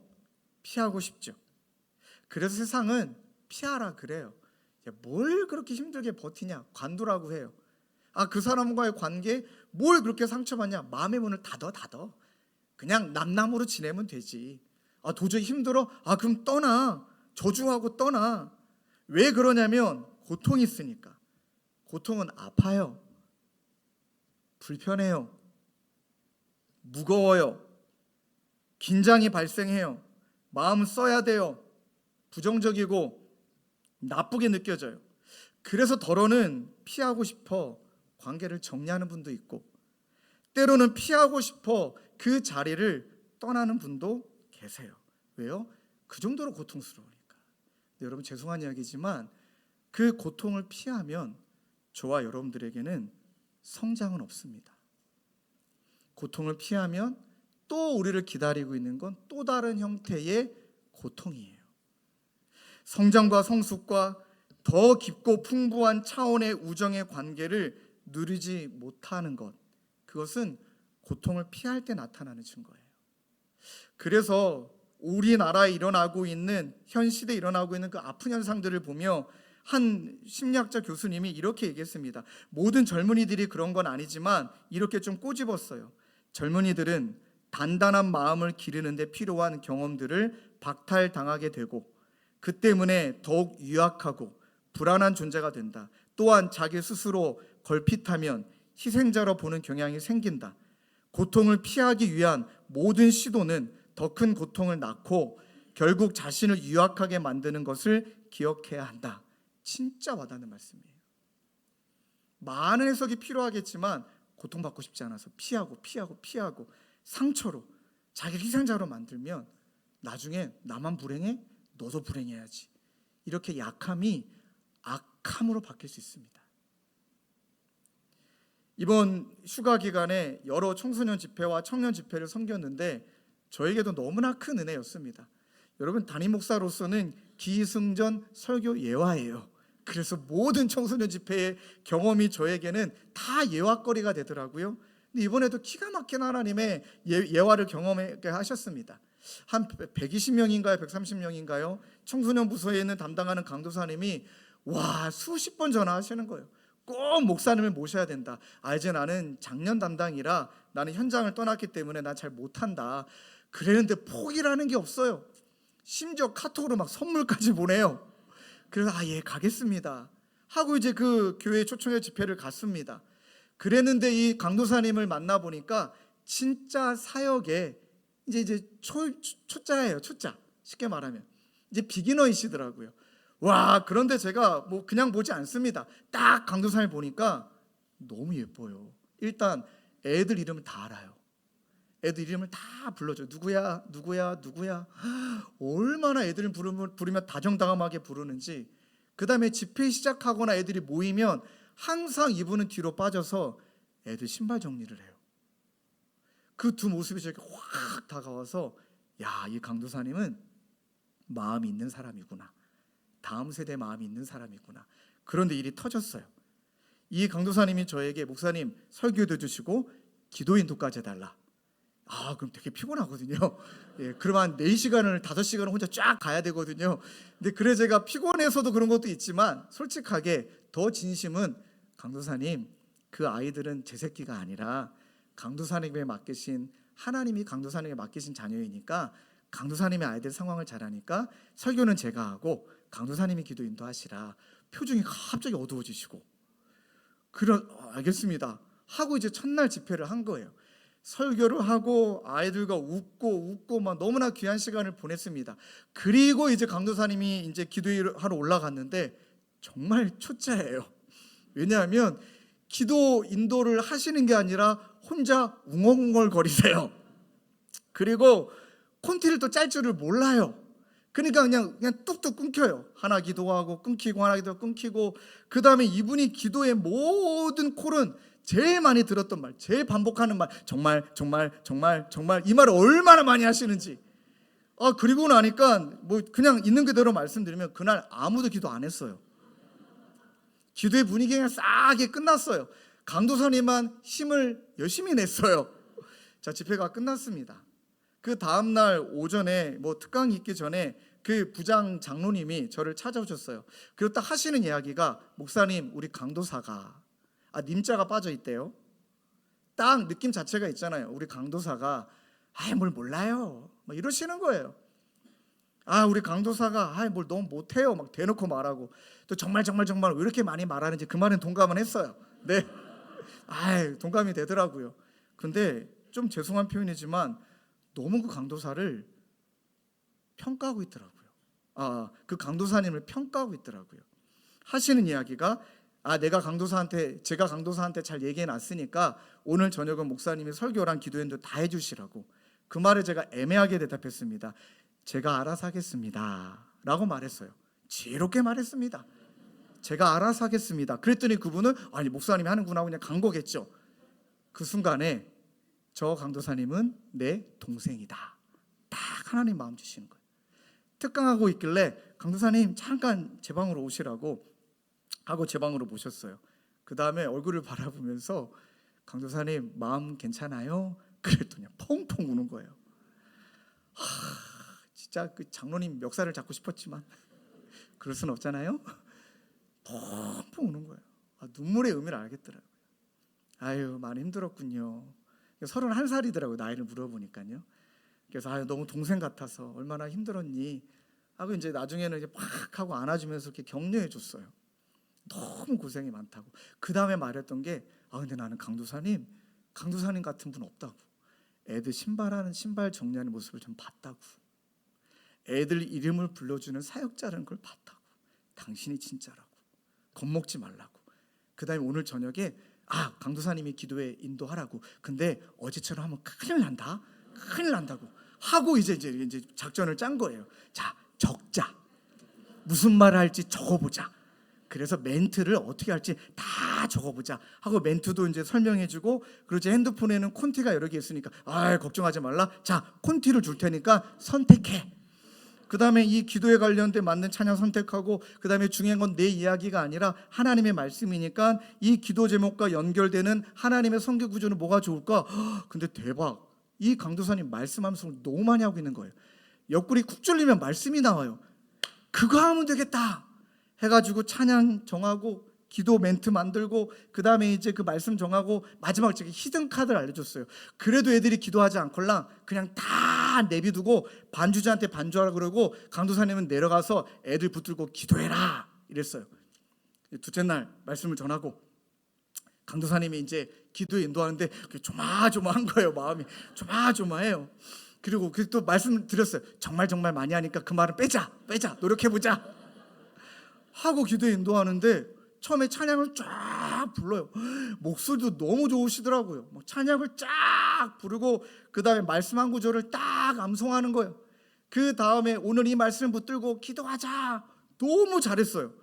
피하고 싶죠. 그래서 세상은 피하라 그래요. 뭘 그렇게 힘들게 버티냐? 관두라고 해요. 그 사람과의 관계 뭘 그렇게 상처받냐? 마음의 문을 닫어. 그냥 남남으로 지내면 되지. 도저히 힘들어? 그럼 떠나. 저주하고 떠나. 왜 그러냐면 고통이 있으니까. 고통은 아파요. 불편해요. 무거워요. 긴장이 발생해요. 마음 써야 돼요. 부정적이고 나쁘게 느껴져요. 그래서 더러는 피하고 싶어 관계를 정리하는 분도 있고 때로는 피하고 싶어 그 자리를 떠나는 분도 계세요. 왜요? 그 정도로 고통스러우니까. 여러분 죄송한 이야기지만 그 고통을 피하면 저와 여러분들에게는 성장은 없습니다. 고통을 피하면 또 우리를 기다리고 있는 건 또 다른 형태의 고통이에요. 성장과 성숙과 더 깊고 풍부한 차원의 우정의 관계를 누리지 못하는 것, 그것은 고통을 피할 때 나타나는 증거예요. 그래서 우리나라에 일어나고 있는 현 시대에 일어나고 있는 그 아픈 현상들을 보며 한 심리학자 교수님이 이렇게 얘기했습니다. 모든 젊은이들이 그런 건 아니지만 이렇게 좀 꼬집었어요. 젊은이들은 단단한 마음을 기르는 데 필요한 경험들을 박탈당하게 되고 그 때문에 더욱 유약하고 불안한 존재가 된다. 또한 자기 스스로 걸핏하면 희생자로 보는 경향이 생긴다. 고통을 피하기 위한 모든 시도는 더 큰 고통을 낳고 결국 자신을 유약하게 만드는 것을 기억해야 한다. 진짜 와닿는 말씀이에요. 많은 해석이 필요하겠지만 고통받고 싶지 않아서 피하고 상처로 자기 희생자로 만들면 나중에 나만 불행해? 너도 불행해야지. 이렇게 약함이 악함으로 바뀔 수 있습니다. 이번 휴가 기간에 여러 청소년 집회와 청년 집회를 섬겼는데 저에게도 너무나 큰 은혜였습니다. 여러분 담임 목사로서는 기승전 설교 예화예요. 그래서 모든 청소년 집회의 경험이 저에게는 다 예화거리가 되더라고요. 근데 이번에도 기가 막힌 하나님의 예화를 경험하게 하셨습니다. 한 120명인가요? 130명인가요? 청소년 부서에 있는 담당하는 강도사님이 와 수십 번 전화하시는 거예요. 꼭 목사님을 모셔야 된다. 이제 나는 작년 담당이라 나는 현장을 떠났기 때문에 난 잘 못한다. 그랬는데 포기라는 게 없어요. 심지어 카톡으로 막 선물까지 보내요. 그래서 예 가겠습니다 하고 이제 그 교회 초청회 집회를 갔습니다. 그랬는데 이 강도사님을 만나 보니까 진짜 사역에 이제 초짜예요. 초짜. 쉽게 말하면 이제 비기너이시더라고요. 와, 그런데 제가 뭐 그냥 보지 않습니다. 딱 강도사님 보니까 너무 예뻐요. 일단 애들 이름을 다 알아요. 애들 이름을 다 불러줘요. 누구야 누구야 누구야. 얼마나 애들을 부르면 다정다감하게 부르는지. 그 다음에 집회 시작하거나 애들이 모이면 항상 이분은 뒤로 빠져서 애들 신발 정리를 해요. 그 두 모습이 저에게 확 다가와서 야, 이 강도사님은 마음이 있는 사람이구나. 다음 세대 마음이 있는 사람이구나. 그런데 일이 터졌어요. 이 강도사님이 저에게 목사님 설교도 해주시고 기도 인도까지 해달라. 그럼 되게 피곤하거든요. 예, 그럼 한 4시간을 5시간을 혼자 쫙 가야 되거든요. 근데 그래 제가 피곤해서도 그런 것도 있지만 솔직하게 더 진심은 강도사님 그 아이들은 제 새끼가 아니라 강도사님에 맡기신 하나님이 강도사님에 맡기신 자녀이니까 강도사님의 아이들 상황을 잘 아니까 설교는 제가 하고 강도사님이 기도 인도하시라. 표정이 갑자기 어두워지시고 알겠습니다 하고 이제 첫날 집회를 한 거예요. 설교를 하고 아이들과 웃고 막 너무나 귀한 시간을 보냈습니다. 그리고 이제 강도사님이 이제 기도하러 올라갔는데 정말 초짜예요. 왜냐하면 기도 인도를 하시는 게 아니라 혼자 웅얼웅얼거리세요. 그리고 콘티를 또 짤 줄을 몰라요. 그러니까 그냥 뚝뚝 끊겨요. 하나 기도하고 끊기고 하나 기도하고 끊기고. 그 다음에 이분이 기도의 모든 콜은 제일 많이 들었던 말, 제일 반복하는 말, 정말 이 말을 얼마나 많이 하시는지. 그리고 나니까 뭐 그냥 있는 그대로 말씀드리면 그날 아무도 기도 안 했어요. 기도의 분위기가 싸게 끝났어요. 강도사님만 힘을 열심히 냈어요. 자, 집회가 끝났습니다. 그 다음날 오전에 뭐 특강이 있기 전에 그 부장 장로님이 저를 찾아오셨어요. 그리고 딱 하시는 이야기가 목사님 우리 강도사가 님자가 빠져 있대요. 딱 느낌 자체가 있잖아요. 우리 강도사가 뭘 몰라요 막 이러시는 거예요. 우리 강도사가 뭘 너무 못해요 막 대놓고 말하고 또 정말 왜 이렇게 많이 말하는지 그 말은 동감은 했어요. 네, 동감이 되더라고요. 근데 좀 죄송한 표현이지만 너무 그 강도사를 평가하고 있더라고요. 그 강도사님을 평가하고 있더라고요. 하시는 이야기가 제가 강도사한테 잘 얘기해 놨으니까 오늘 저녁은 목사님이 설교랑 기도인도 다 해주시라고. 그 말에 제가 애매하게 대답했습니다. 제가 알아서 하겠습니다 라고 말했어요. 지혜롭게 말했습니다. 제가 알아서 하겠습니다. 그랬더니 그분은 목사님이 하는구나 그냥 간 거겠죠. 그 순간에 저 강도사님은 내 동생이다. 딱 하나님 마음 주시는 거예요. 특강하고 있길래 강도사님 잠깐 제 방으로 오시라고 하고 제 방으로 모셨어요. 그 다음에 얼굴을 바라보면서 강도사님 마음 괜찮아요? 그랬더니 펑펑 우는 거예요. 진짜 그 장로님 멱살을 잡고 싶었지만 그럴 순 없잖아요. 펑펑 우는 거예요. 눈물의 의미를 알겠더라고요. 많이 힘들었군요. 31살이더라고요. 나이를 물어보니까요. 그래서 너무 동생 같아서 얼마나 힘들었니 하고 이제 나중에는 이제 팍 하고 안아주면서 이렇게 격려해 줬어요. 너무 고생이 많다고. 그 다음에 말했던 게 근데 나는 강도사님 같은 분 없다고. 애들 신발 정리하는 모습을 좀 봤다고. 애들 이름을 불러주는 사역자라는 걸 봤다고. 당신이 진짜라고. 겁먹지 말라고. 그 다음에 오늘 저녁에 강도사님이 기도에 인도하라고. 근데 어제처럼 하면 큰일 난다고 하고 이제 작전을 짠 거예요. 자, 적자. 무슨 말을 할지 적어보자. 그래서 멘트를 어떻게 할지 다 적어보자 하고 멘트도 이제 설명해주고, 그리고 제 핸드폰에는 콘티가 여러 개 있으니까 걱정하지 말라. 자, 콘티를 줄 테니까 선택해. 그 다음에 이 기도에 관련된 맞는 찬양 선택하고, 그 다음에 중요한 건 내 이야기가 아니라 하나님의 말씀이니까 이 기도 제목과 연결되는 하나님의 성경 구조는 뭐가 좋을까? 근데 대박, 이 강도사님 말씀하면서 너무 많이 하고 있는 거예요. 옆구리 쿡 찔리면 말씀이 나와요. 그거 하면 되겠다 해가지고 찬양 정하고 기도 멘트 만들고, 그 다음에 이제 그 말씀 정하고, 마지막 제가 히든 카드를 알려줬어요. 그래도 애들이 기도하지 않걸랑 그냥 다 내비두고 반주자한테 반주하라 그러고, 강도사님은 내려가서 애들 붙들고 기도해라 이랬어요. 둘째 날 말씀을 전하고 강도사님이 이제 기도에 인도하는데 조마조마한 거예요. 마음이 조마조마해요. 그리고 또 말씀을 드렸어요. 정말 많이 하니까 그 말은 빼자 노력해보자 하고 기도에 인도하는데, 처음에 찬양을 쫙 불러요. 목소리도 너무 좋으시더라고요. 찬양을 쫙 부르고 그 다음에 말씀 한 구절을 딱 암송하는 거예요. 그 다음에 오늘 이 말씀을 붙들고 기도하자, 너무 잘했어요.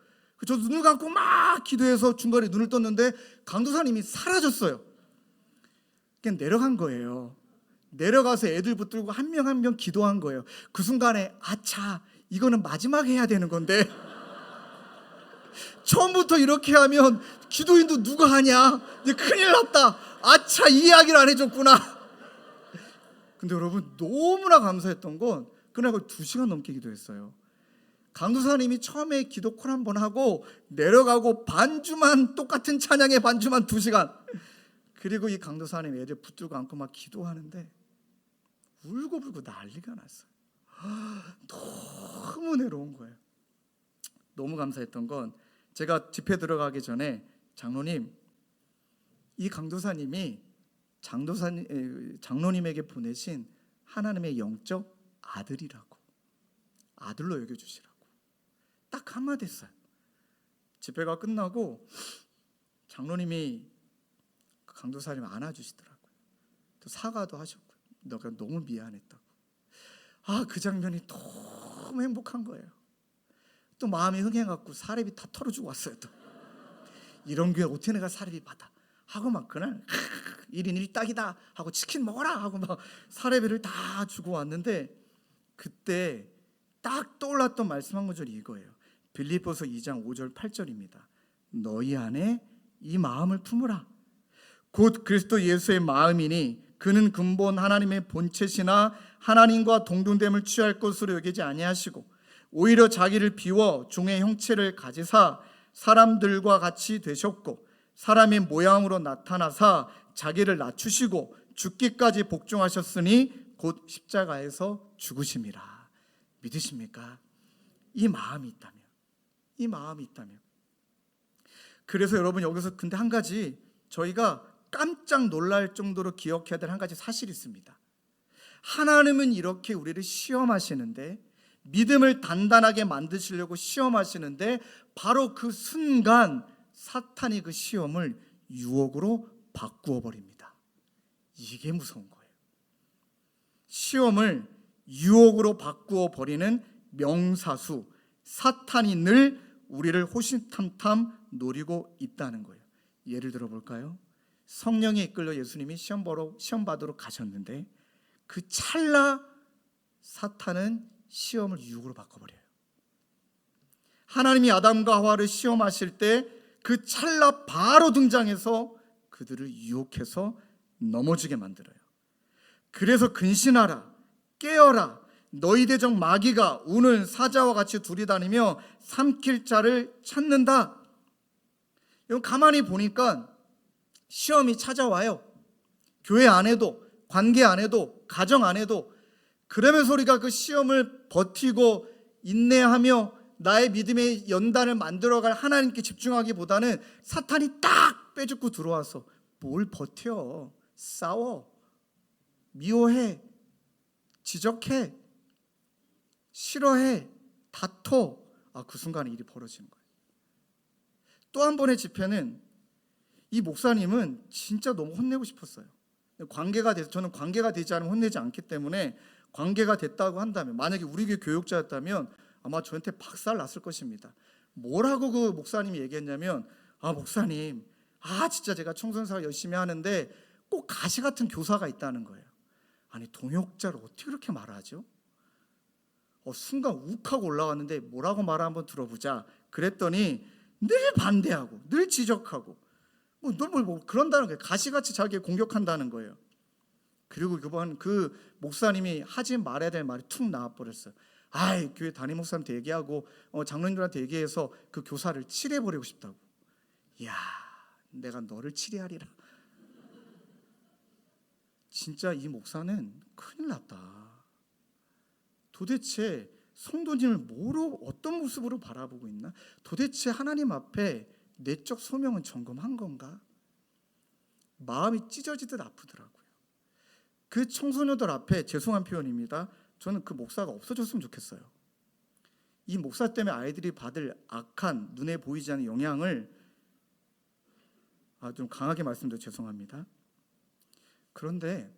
저도 눈을 감고 막 기도해서 중간에 눈을 떴는데 강도사님이 사라졌어요. 그냥 내려간 거예요. 내려가서 애들 붙들고 한 명 한 명 기도한 거예요. 그 순간에 아차, 이거는 마지막 해야 되는 건데 처음부터 이렇게 하면 기도인도 누가 하냐, 이제 큰일 났다, 아차, 이 이야기를 안 해줬구나. 근데 여러분 너무나 감사했던 건 그날 2시간 넘게 기도했어요. 강도사님이 처음에 기도 콜 한번 하고 내려가고 반주만, 똑같은 찬양의 반주만 2시간. 그리고 이 강도사님 애들 붙들고 안고 막 기도하는데 울고불고 난리가 났어요. 너무 은혜로운 거예요. 너무 감사했던 건 제가 집회 들어가기 전에 장로님, 이 강도사님이 장로님에게 보내신 하나님의 영적 아들이라고, 아들로 여겨주시라고 딱 한마디 했어요. 집회가 끝나고 장로님이 강도사님 안아주시더라고요. 또 사과도 하셨고요. 너가 너무 미안했다고. 그 장면이 너무 행복한 거예요. 또 마음이 흥해갖고 사례비 다 털어주고 왔어요. 또 이런 교회 어떻게 내가 사례비 받아 하고 막 그날 1인 1딱이다 하고 치킨 먹어라 하고 막 사례비를 다 주고 왔는데, 그때 딱 떠올랐던 말씀 한 구절이 이거예요. 빌립보서 2장 5절 8절입니다. 너희 안에 이 마음을 품으라. 곧 그리스도 예수의 마음이니 그는 근본 하나님의 본체시나 하나님과 동등됨을 취할 것으로 여기지 아니하시고 오히려 자기를 비워 종의 형체를 가지사 사람들과 같이 되셨고 사람의 모양으로 나타나사 자기를 낮추시고 죽기까지 복종하셨으니 곧 십자가에서 죽으심이라. 믿으십니까? 이 마음이 있다면. 그래서 여러분 여기서 근데 한 가지 저희가 깜짝 놀랄 정도로 기억해야 될 한 가지 사실이 있습니다. 하나님은 이렇게 우리를 시험하시는데, 믿음을 단단하게 만드시려고 시험하시는데, 바로 그 순간 사탄이 그 시험을 유혹으로 바꾸어 버립니다. 이게 무서운 거예요. 시험을 유혹으로 바꾸어 버리는 명사수, 사탄이 늘 우리를 호신탐탐 노리고 있다는 거예요. 예를 들어 볼까요? 성령에 이끌려 예수님이 시험 받으러 가셨는데 그 찰나 사탄은 시험을 유혹으로 바꿔버려요. 하나님이 아담과 하와를 시험하실 때 그 찰나 바로 등장해서 그들을 유혹해서 넘어지게 만들어요. 그래서 근신하라, 깨어라, 너희 대적 마귀가 우는 사자와 같이 두리다니며 삼킬 자를 찾는다. 이건 가만히 보니까 시험이 찾아와요. 교회 안에도, 관계 안에도, 가정 안에도. 그러면서 우리가 그 시험을 버티고 인내하며 나의 믿음의 연단을 만들어갈 하나님께 집중하기보다는 사탄이 딱 빼죽고 들어와서 뭘 버텨, 싸워, 미워해, 지적해, 싫어해, 다퉈. 그 순간에 일이 벌어지는 거예요. 또 한 번의 집회는 이 목사님은 진짜 너무 혼내고 싶었어요. 저는 관계가 되지 않으면 혼내지 않기 때문에, 관계가 됐다고 한다면, 만약에 우리 교회 교육자였다면 아마 저한테 박살 났을 것입니다. 뭐라고 그 목사님이 얘기했냐면, 목사님, 진짜 제가 청소년사를 열심히 하는데 꼭 가시 같은 교사가 있다는 거예요. 아니, 동역자를 어떻게 그렇게 말하죠? 순간 욱하고 올라왔는데 뭐라고 말 한번 들어보자 그랬더니 늘 반대하고 늘 지적하고 뭐 그런다는 거예요. 가시같이 자기 공격한다는 거예요. 그리고 이번 그 목사님이 하지 말아야 될 말이 툭 나와버렸어요. 아이, 교회 담임 목사님한테 얘기하고 장로님들한테 얘기해서 그 교사를 치료해버리고 싶다고. 이야, 내가 너를 치료하리라. 진짜 이 목사는 큰일 났다. 도대체 성도님을 뭐로 어떤 모습으로 바라보고 있나? 도대체 하나님 앞에 내적 소명은 점검한 건가? 마음이 찢어지듯 아프더라고요. 그 청소년들 앞에 죄송한 표현입니다. 저는 그 목사가 없어졌으면 좋겠어요. 이 목사 때문에 아이들이 받을 악한 눈에 보이지 않는 영향을 좀 강하게 말씀드려 죄송합니다. 그런데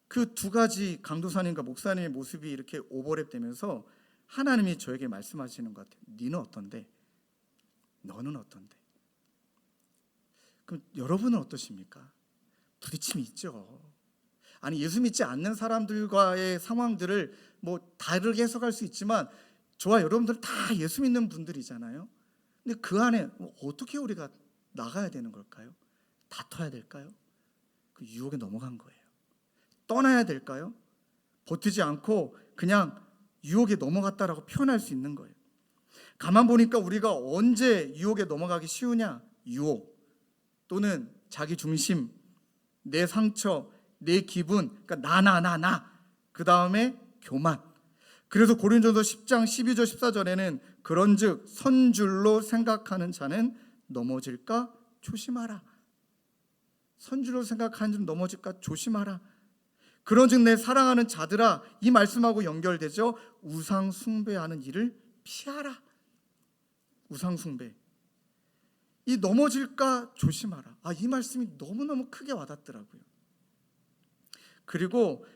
그 두 가지 강도사님과 목사님의 모습이 이렇게 오버랩되면서 하나님이 저에게 말씀하시는 것 같아요. 너는 어떤데? 너는 어떤데? 그럼 여러분은 어떠십니까? 부딪힘이 있죠. 아니, 예수 믿지 않는 사람들과의 상황들을 뭐 다르게 해석할 수 있지만 저와 여러분들 다 예수 믿는 분들이잖아요. 근데 그 안에 어떻게 우리가 나가야 되는 걸까요? 다퉈야 될까요? 그 유혹에 넘어간 거예요. 떠나야 될까요? 버티지 않고 그냥 유혹에 넘어갔다라고 표현할 수 있는 거예요. 가만 보니까 우리가 언제 유혹에 넘어가기 쉬우냐? 유혹 또는 자기 중심, 내 상처, 내 기분, 그러니까 나. 그 다음에 교만. 그래서 고린도서 10장 12절 14절에는 그런즉 선줄로 생각하는 자는 넘어질까 조심하라. 선줄로 생각하는 자는 넘어질까 조심하라. 그런즉 내 사랑하는 자들아, 이 말씀하고 연결되죠. 우상 숭배하는 일을 피하라. 우상 숭배. 이 넘어질까 조심하라. 이 말씀이 너무너무 크게 와닿더라고요. 그리고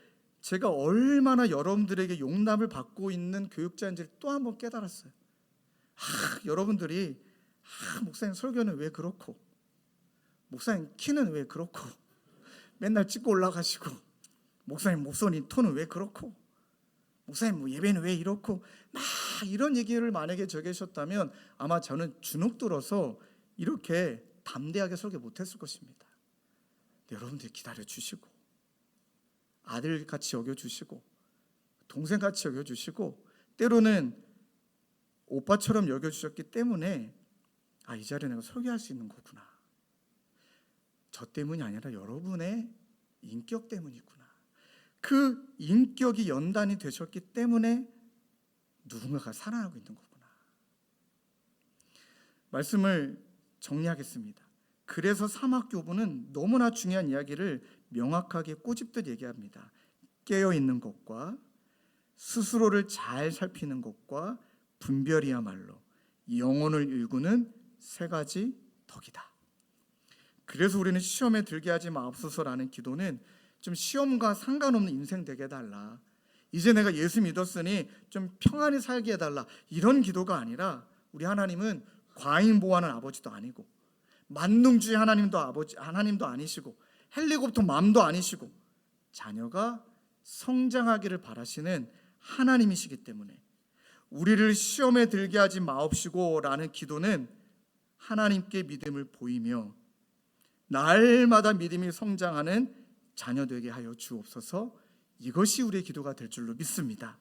제가 얼마나 여러분들에게 용납을 받고 있는 교육자인지를 또 한 번 깨달았어요. 여러분들이 목사님 설교는 왜 그렇고, 목사님 키는 왜 그렇고, 맨날 찍고 올라가시고, 목사님 목소리 톤은 왜 그렇고, 목사님 뭐 예배는 왜 이렇고, 막 이런 얘기를 만약에 저게 하셨다면 아마 저는 주눅 들어서 이렇게 담대하게 설교 못했을 것입니다. 여러분들이 기다려주시고 아들같이 여겨주시고 동생같이 여겨주시고 때로는 오빠처럼 여겨주셨기 때문에 이 자리에 내가 설교할 수 있는 거구나. 저 때문이 아니라 여러분의 인격 때문이구나. 그 인격이 연단이 되셨기 때문에 누군가가 살아나고 있는 거구나. 말씀을 정리하겠습니다. 그래서 사막교부는 너무나 중요한 이야기를 명확하게 꼬집듯 얘기합니다. 깨어있는 것과 스스로를 잘 살피는 것과 분별이야말로 영혼을 일구는 세 가지 덕이다. 그래서 우리는 시험에 들게 하지 마옵소서라는 기도는 좀 시험과 상관없는 인생 되게 해달라, 이제 내가 예수 믿었으니 좀 평안히 살게 해달라, 이런 기도가 아니라 우리 하나님은 과잉보호하는 아버지도 아니고 만능주의 하나님도 아니시고 헬리콥터 맘도 아니시고 자녀가 성장하기를 바라시는 하나님이시기 때문에 우리를 시험에 들게 하지 마옵시고 라는 기도는 하나님께 믿음을 보이며 날마다 믿음이 성장하는 자녀 되게 하여 주옵소서. 이것이 우리의 기도가 될 줄로 믿습니다.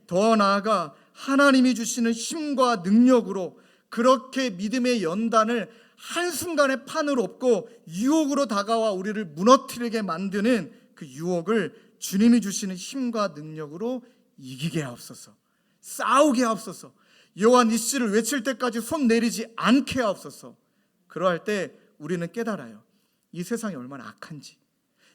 더 나아가 하나님이 주시는 힘과 능력으로 그렇게 믿음의 연단을 한순간에 판을 엎고 유혹으로 다가와 우리를 무너뜨리게 만드는 그 유혹을 주님이 주시는 힘과 능력으로 이기게 하옵소서. 싸우게 하옵소서. 여호와 니시를 외칠 때까지 손 내리지 않게 하옵소서. 그러할 때 우리는 깨달아요. 이 세상이 얼마나 악한지,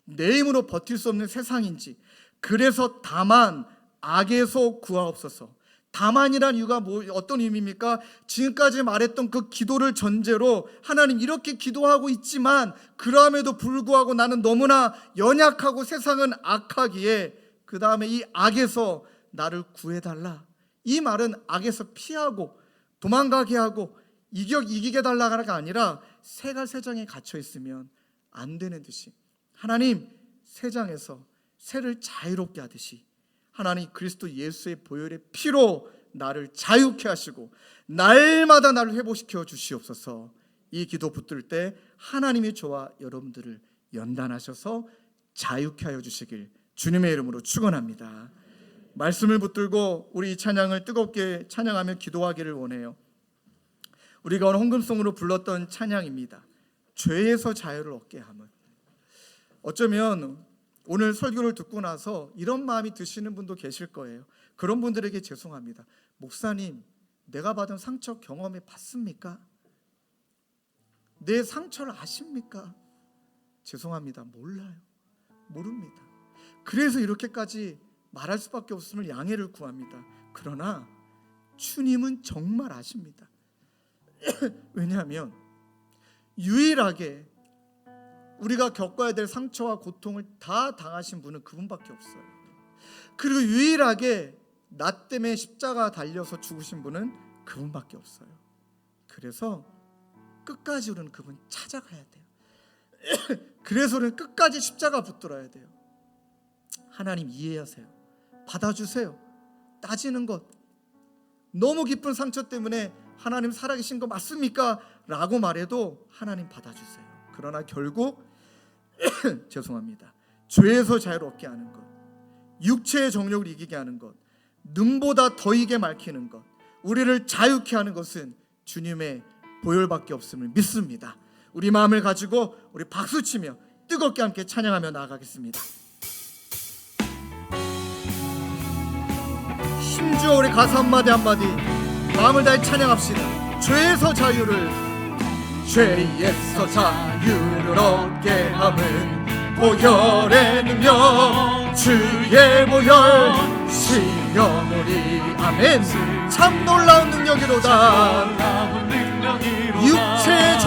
내 힘으로 버틸 수 없는 세상인지. 그래서 다만 악에서 구하옵소서. 다만이란 이유가 어떤 의미입니까? 지금까지 말했던 그 기도를 전제로 하나님 이렇게 기도하고 있지만 그럼에도 불구하고 나는 너무나 연약하고 세상은 악하기에 그 다음에 이 악에서 나를 구해달라. 이 말은 악에서 피하고 도망가게 하고 이기게 달라가 아니라 새가 새장에 갇혀 있으면 안 되는 듯이 하나님 새장에서 새를 자유롭게 하듯이 하나님 그리스도 예수의 보혈의 피로 나를 자유케 하시고 날마다 나를 회복시켜 주시옵소서. 이 기도 붙들 때 하나님이 저와 여러분들을 연단하셔서 자유케 하여 주시길 주님의 이름으로 축원합니다. 말씀을 붙들고 우리 이 찬양을 뜨겁게 찬양하며 기도하기를 원해요. 우리가 오늘 헌금송으로 불렀던 찬양입니다. 죄에서 자유를 얻게 함은. 어쩌면 오늘 설교를 듣고 나서 이런 마음이 드시는 분도 계실 거예요. 그런 분들에게 죄송합니다. 목사님, 내가 받은 상처 경험해 봤습니까? 내 상처를 아십니까? 죄송합니다. 몰라요. 모릅니다. 그래서 이렇게까지 말할 수밖에 없음을 양해를 구합니다. 그러나 주님은 정말 아십니다. 왜냐하면 유일하게 우리가 겪어야 될 상처와 고통을 다 당하신 분은 그분밖에 없어요. 그리고 유일하게 나 때문에 십자가 달려서 죽으신 분은 그분밖에 없어요. 그래서 끝까지 우리는 그분 찾아가야 돼요. 그래서 우리는 끝까지 십자가 붙들어야 돼요. 하나님 이해하세요. 받아주세요. 따지는 것, 너무 깊은 상처 때문에 하나님 살아계신 거 맞습니까? 라고 말해도 하나님 받아주세요. 그러나 결국 죄송합니다. 죄에서 자유를 얻게 하는 것, 육체의 정욕을 이기게 하는 것, 눈보다 더 이게 밝히는 것, 우리를 자유케 하는 것은 주님의 보혈밖에 없음을 믿습니다. 우리 마음을 가지고 우리 박수치며 뜨겁게 함께 찬양하며 나아가겠습니다. 힘주어 우리 가사 한마디 한마디 마음을 다해 찬양합시다. 죄에서 자유를, 죄에서 자유를 얻게 함은 보혈의 능력, 주의 보혈 시려노리. 아멘. 참 놀라운 능력이로다. 육체의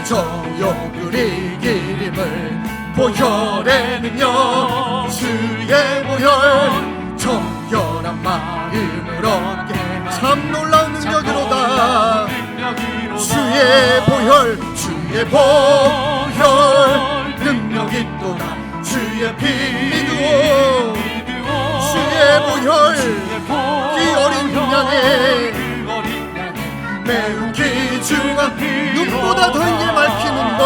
정욕을 이기림을 보혈의 능력, 주의 보혈 정결한 마음을 얻게. 참 놀라운 능력이로다. 주의 보혈 능력이 또다. 주의 피 믿으오. 주의 보혈 이 어린 양의 매우 귀중한, 눈보다 더 이게 밝히는 것,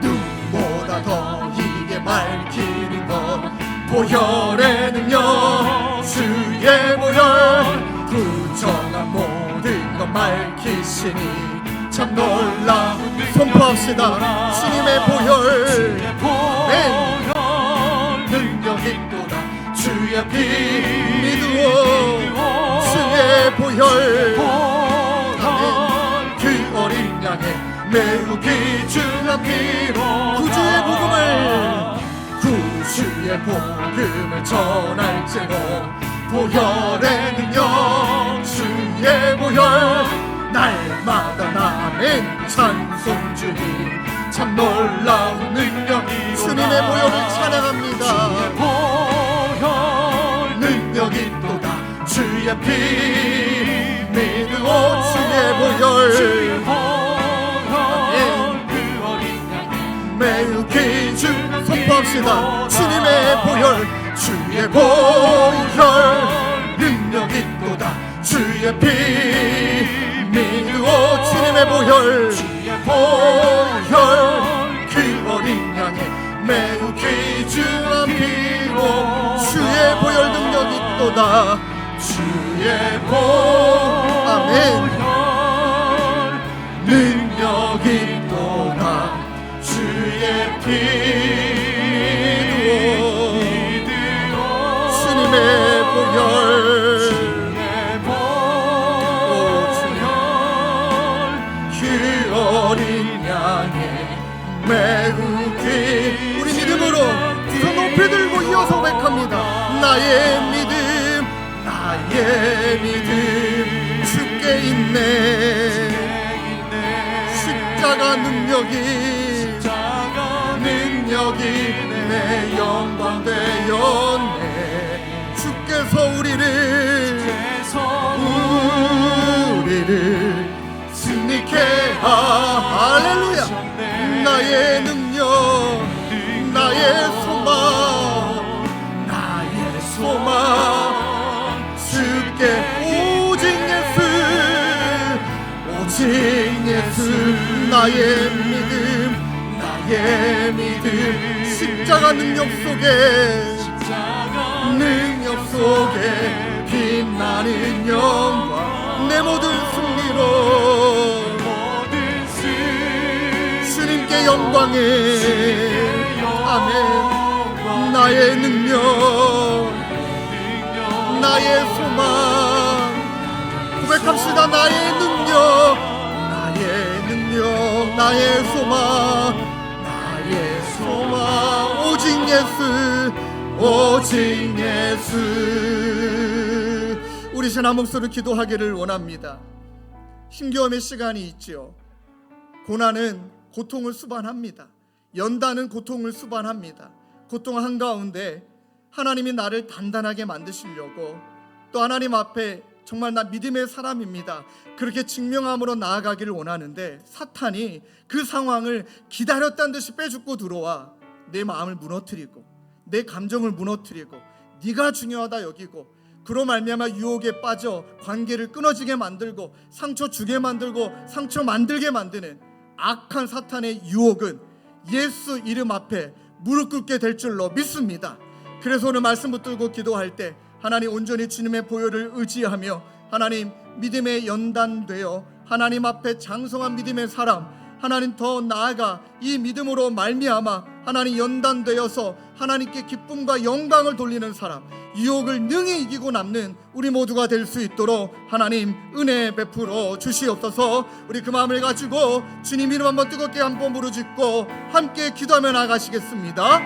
눈보다 더 이게 밝히는 것, 보혈의 능력, 주의 보혈 부정한 모든 것 밝히시니 참 놀라운. 선포합시다. 주님의 보혈, 능력이 또다. 주의 피 믿으오. 주의 보혈, 그 어린 양의 매우 귀중한 피로 구주의 복음을 전할지로 보혈의 능력, 주의 보혈 날마다 나의 찬송 주님. 참 놀라운 능력, 주님의 보혈을 찬양합니다. 주의 보혈 능력이 또다. 주의 피 믿으오. 주의 보혈 그 어린 양 매우 귀중한. 선포합시다. 주님의 보혈, 주의 보혈 능력이 또다. 주의 피 믿으오. 주님의 보혈 그 어린 양의 매우 귀중한 피로 주의 보혈 능력이 또다. 주의 보혈 능력이 또다. 주의 피로 주님의 보혈 그 어린 양의 매우 귀. 우리 믿음으로 두 손 높이 들고 이어서 고백합니다. 나의 믿음 주께 있네. 십자가 능력이 내 영광 되었네. 주께서 우리를 승리케 할렐루야. 나의 능력, 나의 소망, 함께 오직 예수 오직 예수 나의 믿음 십자가 능력 속에 빛나는 영광 내 모든 승리로 주님께 영광을 아멘 나의 능력 나의 소망 고백합시다 나의 능력 나의 소망 오직 예수 우리 신 한 목소리로 기도하기를 원합니다. 힘겨움의 시간이 있지요. 고난은 고통을 수반합니다. 연단은 고통을 수반합니다. 고통 한가운데 하나님이 나를 단단하게 만드시려고 또 하나님 앞에 정말 나 믿음의 사람입니다 그렇게 증명함으로 나아가기를 원하는데 사탄이 그 상황을 기다렸다는 듯이 빼죽고 들어와 내 마음을 무너뜨리고 내 감정을 무너뜨리고 네가 중요하다 여기고 그로 말미암아 유혹에 빠져 관계를 끊어지게 만들고 상처 주게 만들고 상처 만들게 만드는 악한 사탄의 유혹은 예수 이름 앞에 무릎 꿇게 될 줄로 믿습니다. 그래서 오늘 말씀 붙들고 기도할 때 하나님 온전히 주님의 보혈을 의지하며 하나님 믿음에 연단되어 하나님 앞에 장성한 믿음의 사람 하나님 더 나아가 이 믿음으로 말미암아 하나님 연단되어서 하나님께 기쁨과 영광을 돌리는 사람 유혹을 능히 이기고 남는 우리 모두가 될 수 있도록 하나님 은혜 베풀어 주시옵소서. 우리 그 마음을 가지고 주님 이름 한번 뜨겁게 한번 부르짖고 함께 기도하며 나가시겠습니다.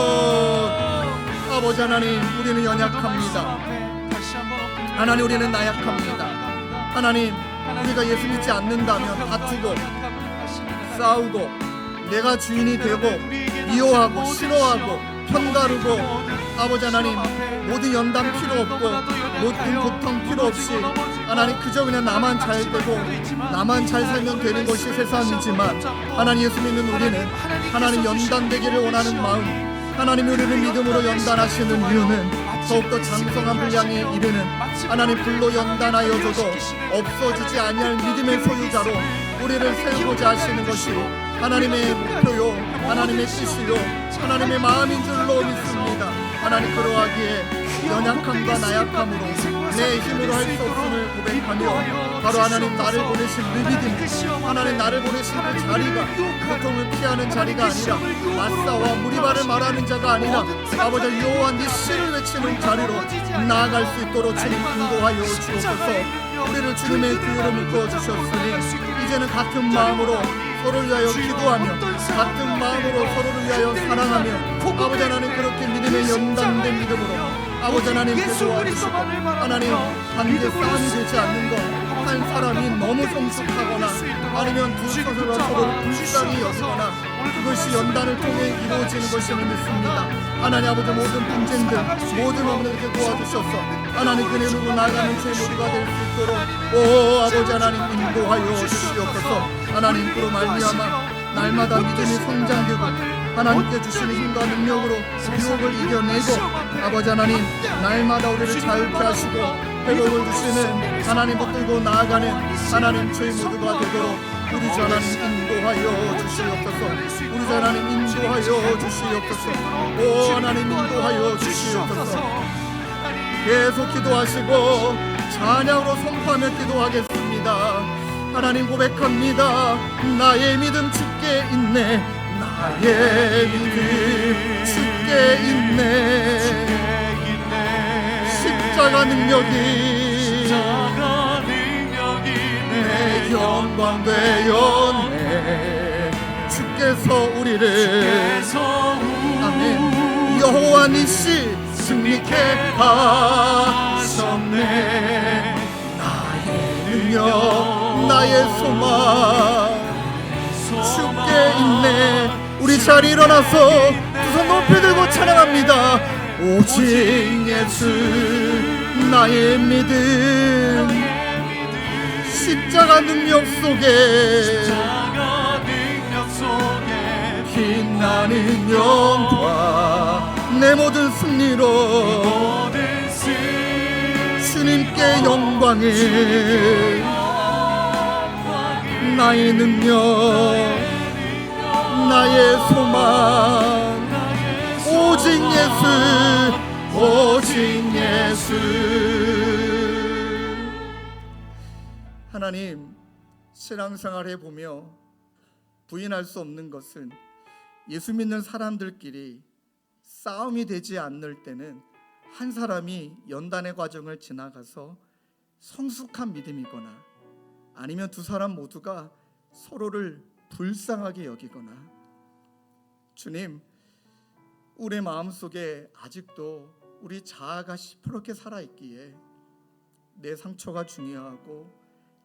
주여 아버지 하나님 우리는 연약합니다. 하나님 우리는 나약합니다. 하나님 우리가 예수 믿지 않는다면 다투고 싸우고 내가 주인이 되고 미워하고 싫어하고 편가르고 아버지 하나님 모든 연단 필요 없고 모든 고통 필요 없이 하나님 그저 그냥 나만 잘 되고 나만 잘 살면 되는 것이 세상이지만 하나님 예수 믿는 우리는 하나님 연단되기를 원하는 마음 하나님 우리를 믿음으로 연단하시는 이유는 더욱더 장성한 분량에 이르는 하나님 불로 연단하여서도 없어지지 아니할 믿음의 소유자로 우리를 세우고자 하시는 것이 하나님의 목표요 하나님의 뜻이요 하나님의 마음인 줄로 믿습니다. 하나님 그러하기에 연약함과 나약함으로 내 힘으로 할 수 없음을 고백하며 바로 하나님 나를 보내신 그 믿음 하나님 나를 보내신 그 자리가 고통을 피하는 자리가 아니라 맞싸와 무리발을 말하는 자가 아니라 아버지 여호와 네 씨를 외치는 자리로 나아갈 수 있도록 주님 인도하여 주옵소서. 우리를 주님의 교회로 묶어 주셨으니 이제는 같은 마음으로 서로를 위하여 기도하며 같은 마음으로 서로를 위하여 사랑하며 아버지 하나님 그렇게 믿음에 연단된 믿음으로 아버지 하나님 도와주시고 하나님 관계 싸움이 되지 않는 것 한 사람이 너무 성숙하거나 아니면 두 서로가 서로 불쌍히 여기거나 그것이 연단을 통해 이루어지는 것임을 믿습니다. 하나님 아버지 모든 분쟁들 모든 어머니께 도와주셔서 하나님 그네로 나아가는 제 모두가 될 수 있도록 오 아버지 하나님 인도하여 주시옵소서. 하나님 그로 말미암아 날마다 믿음이 성장되고 하나님께 주시는 힘과 능력으로 유혹을 이겨내고 아버지 하나님 날마다 우리를 자유케 하시고 회복을 주시는 하나님 붙들고 나아가는 하나님 저희 모두가 되도록 우리 주 하나님 인도하여 주시옵소서. 우리 주 하나님 인도하여 주시옵소서. 오 하나님 인도하여 주시옵소서. 계속 기도하시고 찬양으로 선포하며 기도하겠습니다. 하나님 고백합니다. 나의 믿음 주께 있네 나의 믿음 주께 있네 십자가 능력이 내 영광 되었네 주께서 우리를 아멘 여호와 니시 승리케 하셨네 나의 능력 나의 소망 주께 있네. 우리 자리 일어나서 두 손 높이 들고 찬양합니다. 오직 예수 나의 믿음 십자가 능력 속에 빛나는 영광 내 모든 승리로 영광에 나의 능력, 나의 소망, 오직 예수, 오직 예수. 하나님, 신앙생활 해보며 부인할 수 없는 것은 예수 믿는 사람들끼리 싸움이 되지 않을 때는 한 사람이 연단의 과정을 지나가서 성숙한 믿음이거나 아니면 두 사람 모두가 서로를 불쌍하게 여기거나, 주님, 우리 마음속에 아직도 우리 자아가 시퍼렇게 살아있기에 내 상처가 중요하고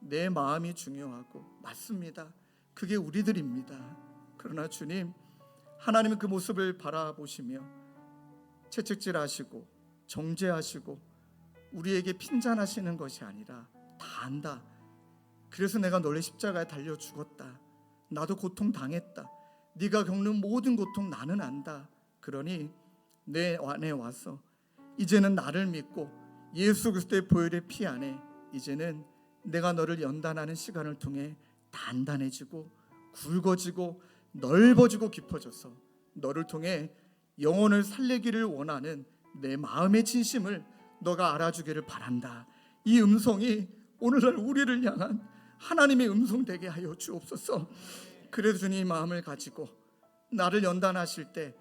내 마음이 중요하고, 맞습니다. 그게 우리들입니다. 그러나 주님, 하나님은 그 모습을 바라보시며 채찍질하시고 정죄하시고 우리에게 핀잔하시는 것이 아니라 다 안다. 그래서 내가 너를 십자가에 달려 죽었다. 나도 고통 당했다. 네가 겪는 모든 고통 나는 안다. 그러니 내 안에 와서 이제는 나를 믿고 예수 그리스도의 보혈의 피 안에 이제는 내가 너를 연단하는 시간을 통해 단단해지고 굵어지고 넓어지고 깊어져서 너를 통해 영혼을 살리기를 원하는 내 마음의 진심을 너가 알아주기를 바란다. 이 음성이 오늘날 우리를 향한 하나님의 음성 되게 하여 주옵소서. 그래서 주님 마음을 가지고 나를 연단하실 때,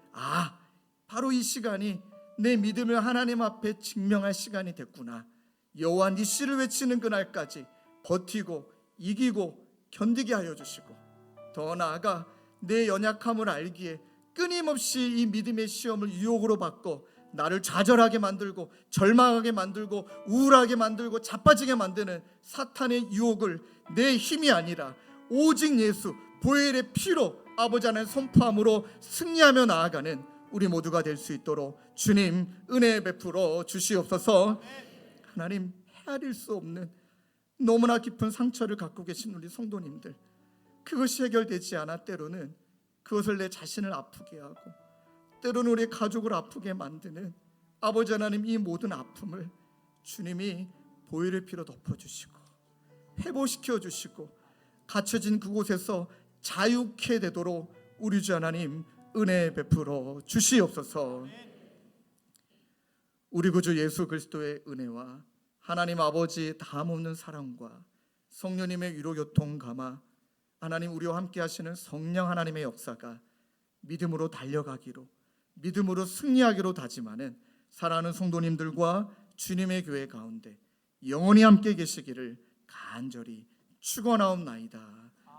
바로 이 시간이 내 믿음을 하나님 앞에 증명할 시간이 됐구나. 여호와 니시를 외치는 그날까지 버티고 이기고 견디게 하여 주시고, 더 나아가 내 연약함을 알기에 끊임없이 이 믿음의 시험을 유혹으로 바꿔 나를 좌절하게 만들고 절망하게 만들고 우울하게 만들고 자빠지게 만드는 사탄의 유혹을 내 힘이 아니라 오직 예수 보혈의 피로 아버지 안에 선포함으로 승리하며 나아가는 우리 모두가 될 수 있도록 주님 은혜 베풀어 주시옵소서. 하나님, 헤아릴 수 없는 너무나 깊은 상처를 갖고 계신 우리 성도님들, 그것이 해결되지 않아 때로는 그것을 내 자신을 아프게 하고 때로는 우리 가족을 아프게 만드는 아버지 하나님, 이 모든 아픔을 주님이 보혈의 피로 덮어주시고 회복시켜 주시고 갇혀진 그곳에서 자유케 되도록 우리 주 하나님 은혜 베풀어 주시옵소서. 우리 구주 예수 그리스도의 은혜와 하나님 아버지 다함없는 사랑과 성령님의 위로 교통 감화, 하나님 우리와 함께 하시는 성령 하나님의 역사가 믿음으로 달려가기로, 믿음으로 승리하기로 다짐하는 사랑하는 성도님들과 주님의 교회 가운데 영원히 함께 계시기를 간절히 축원하옵나이다.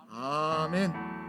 아멘.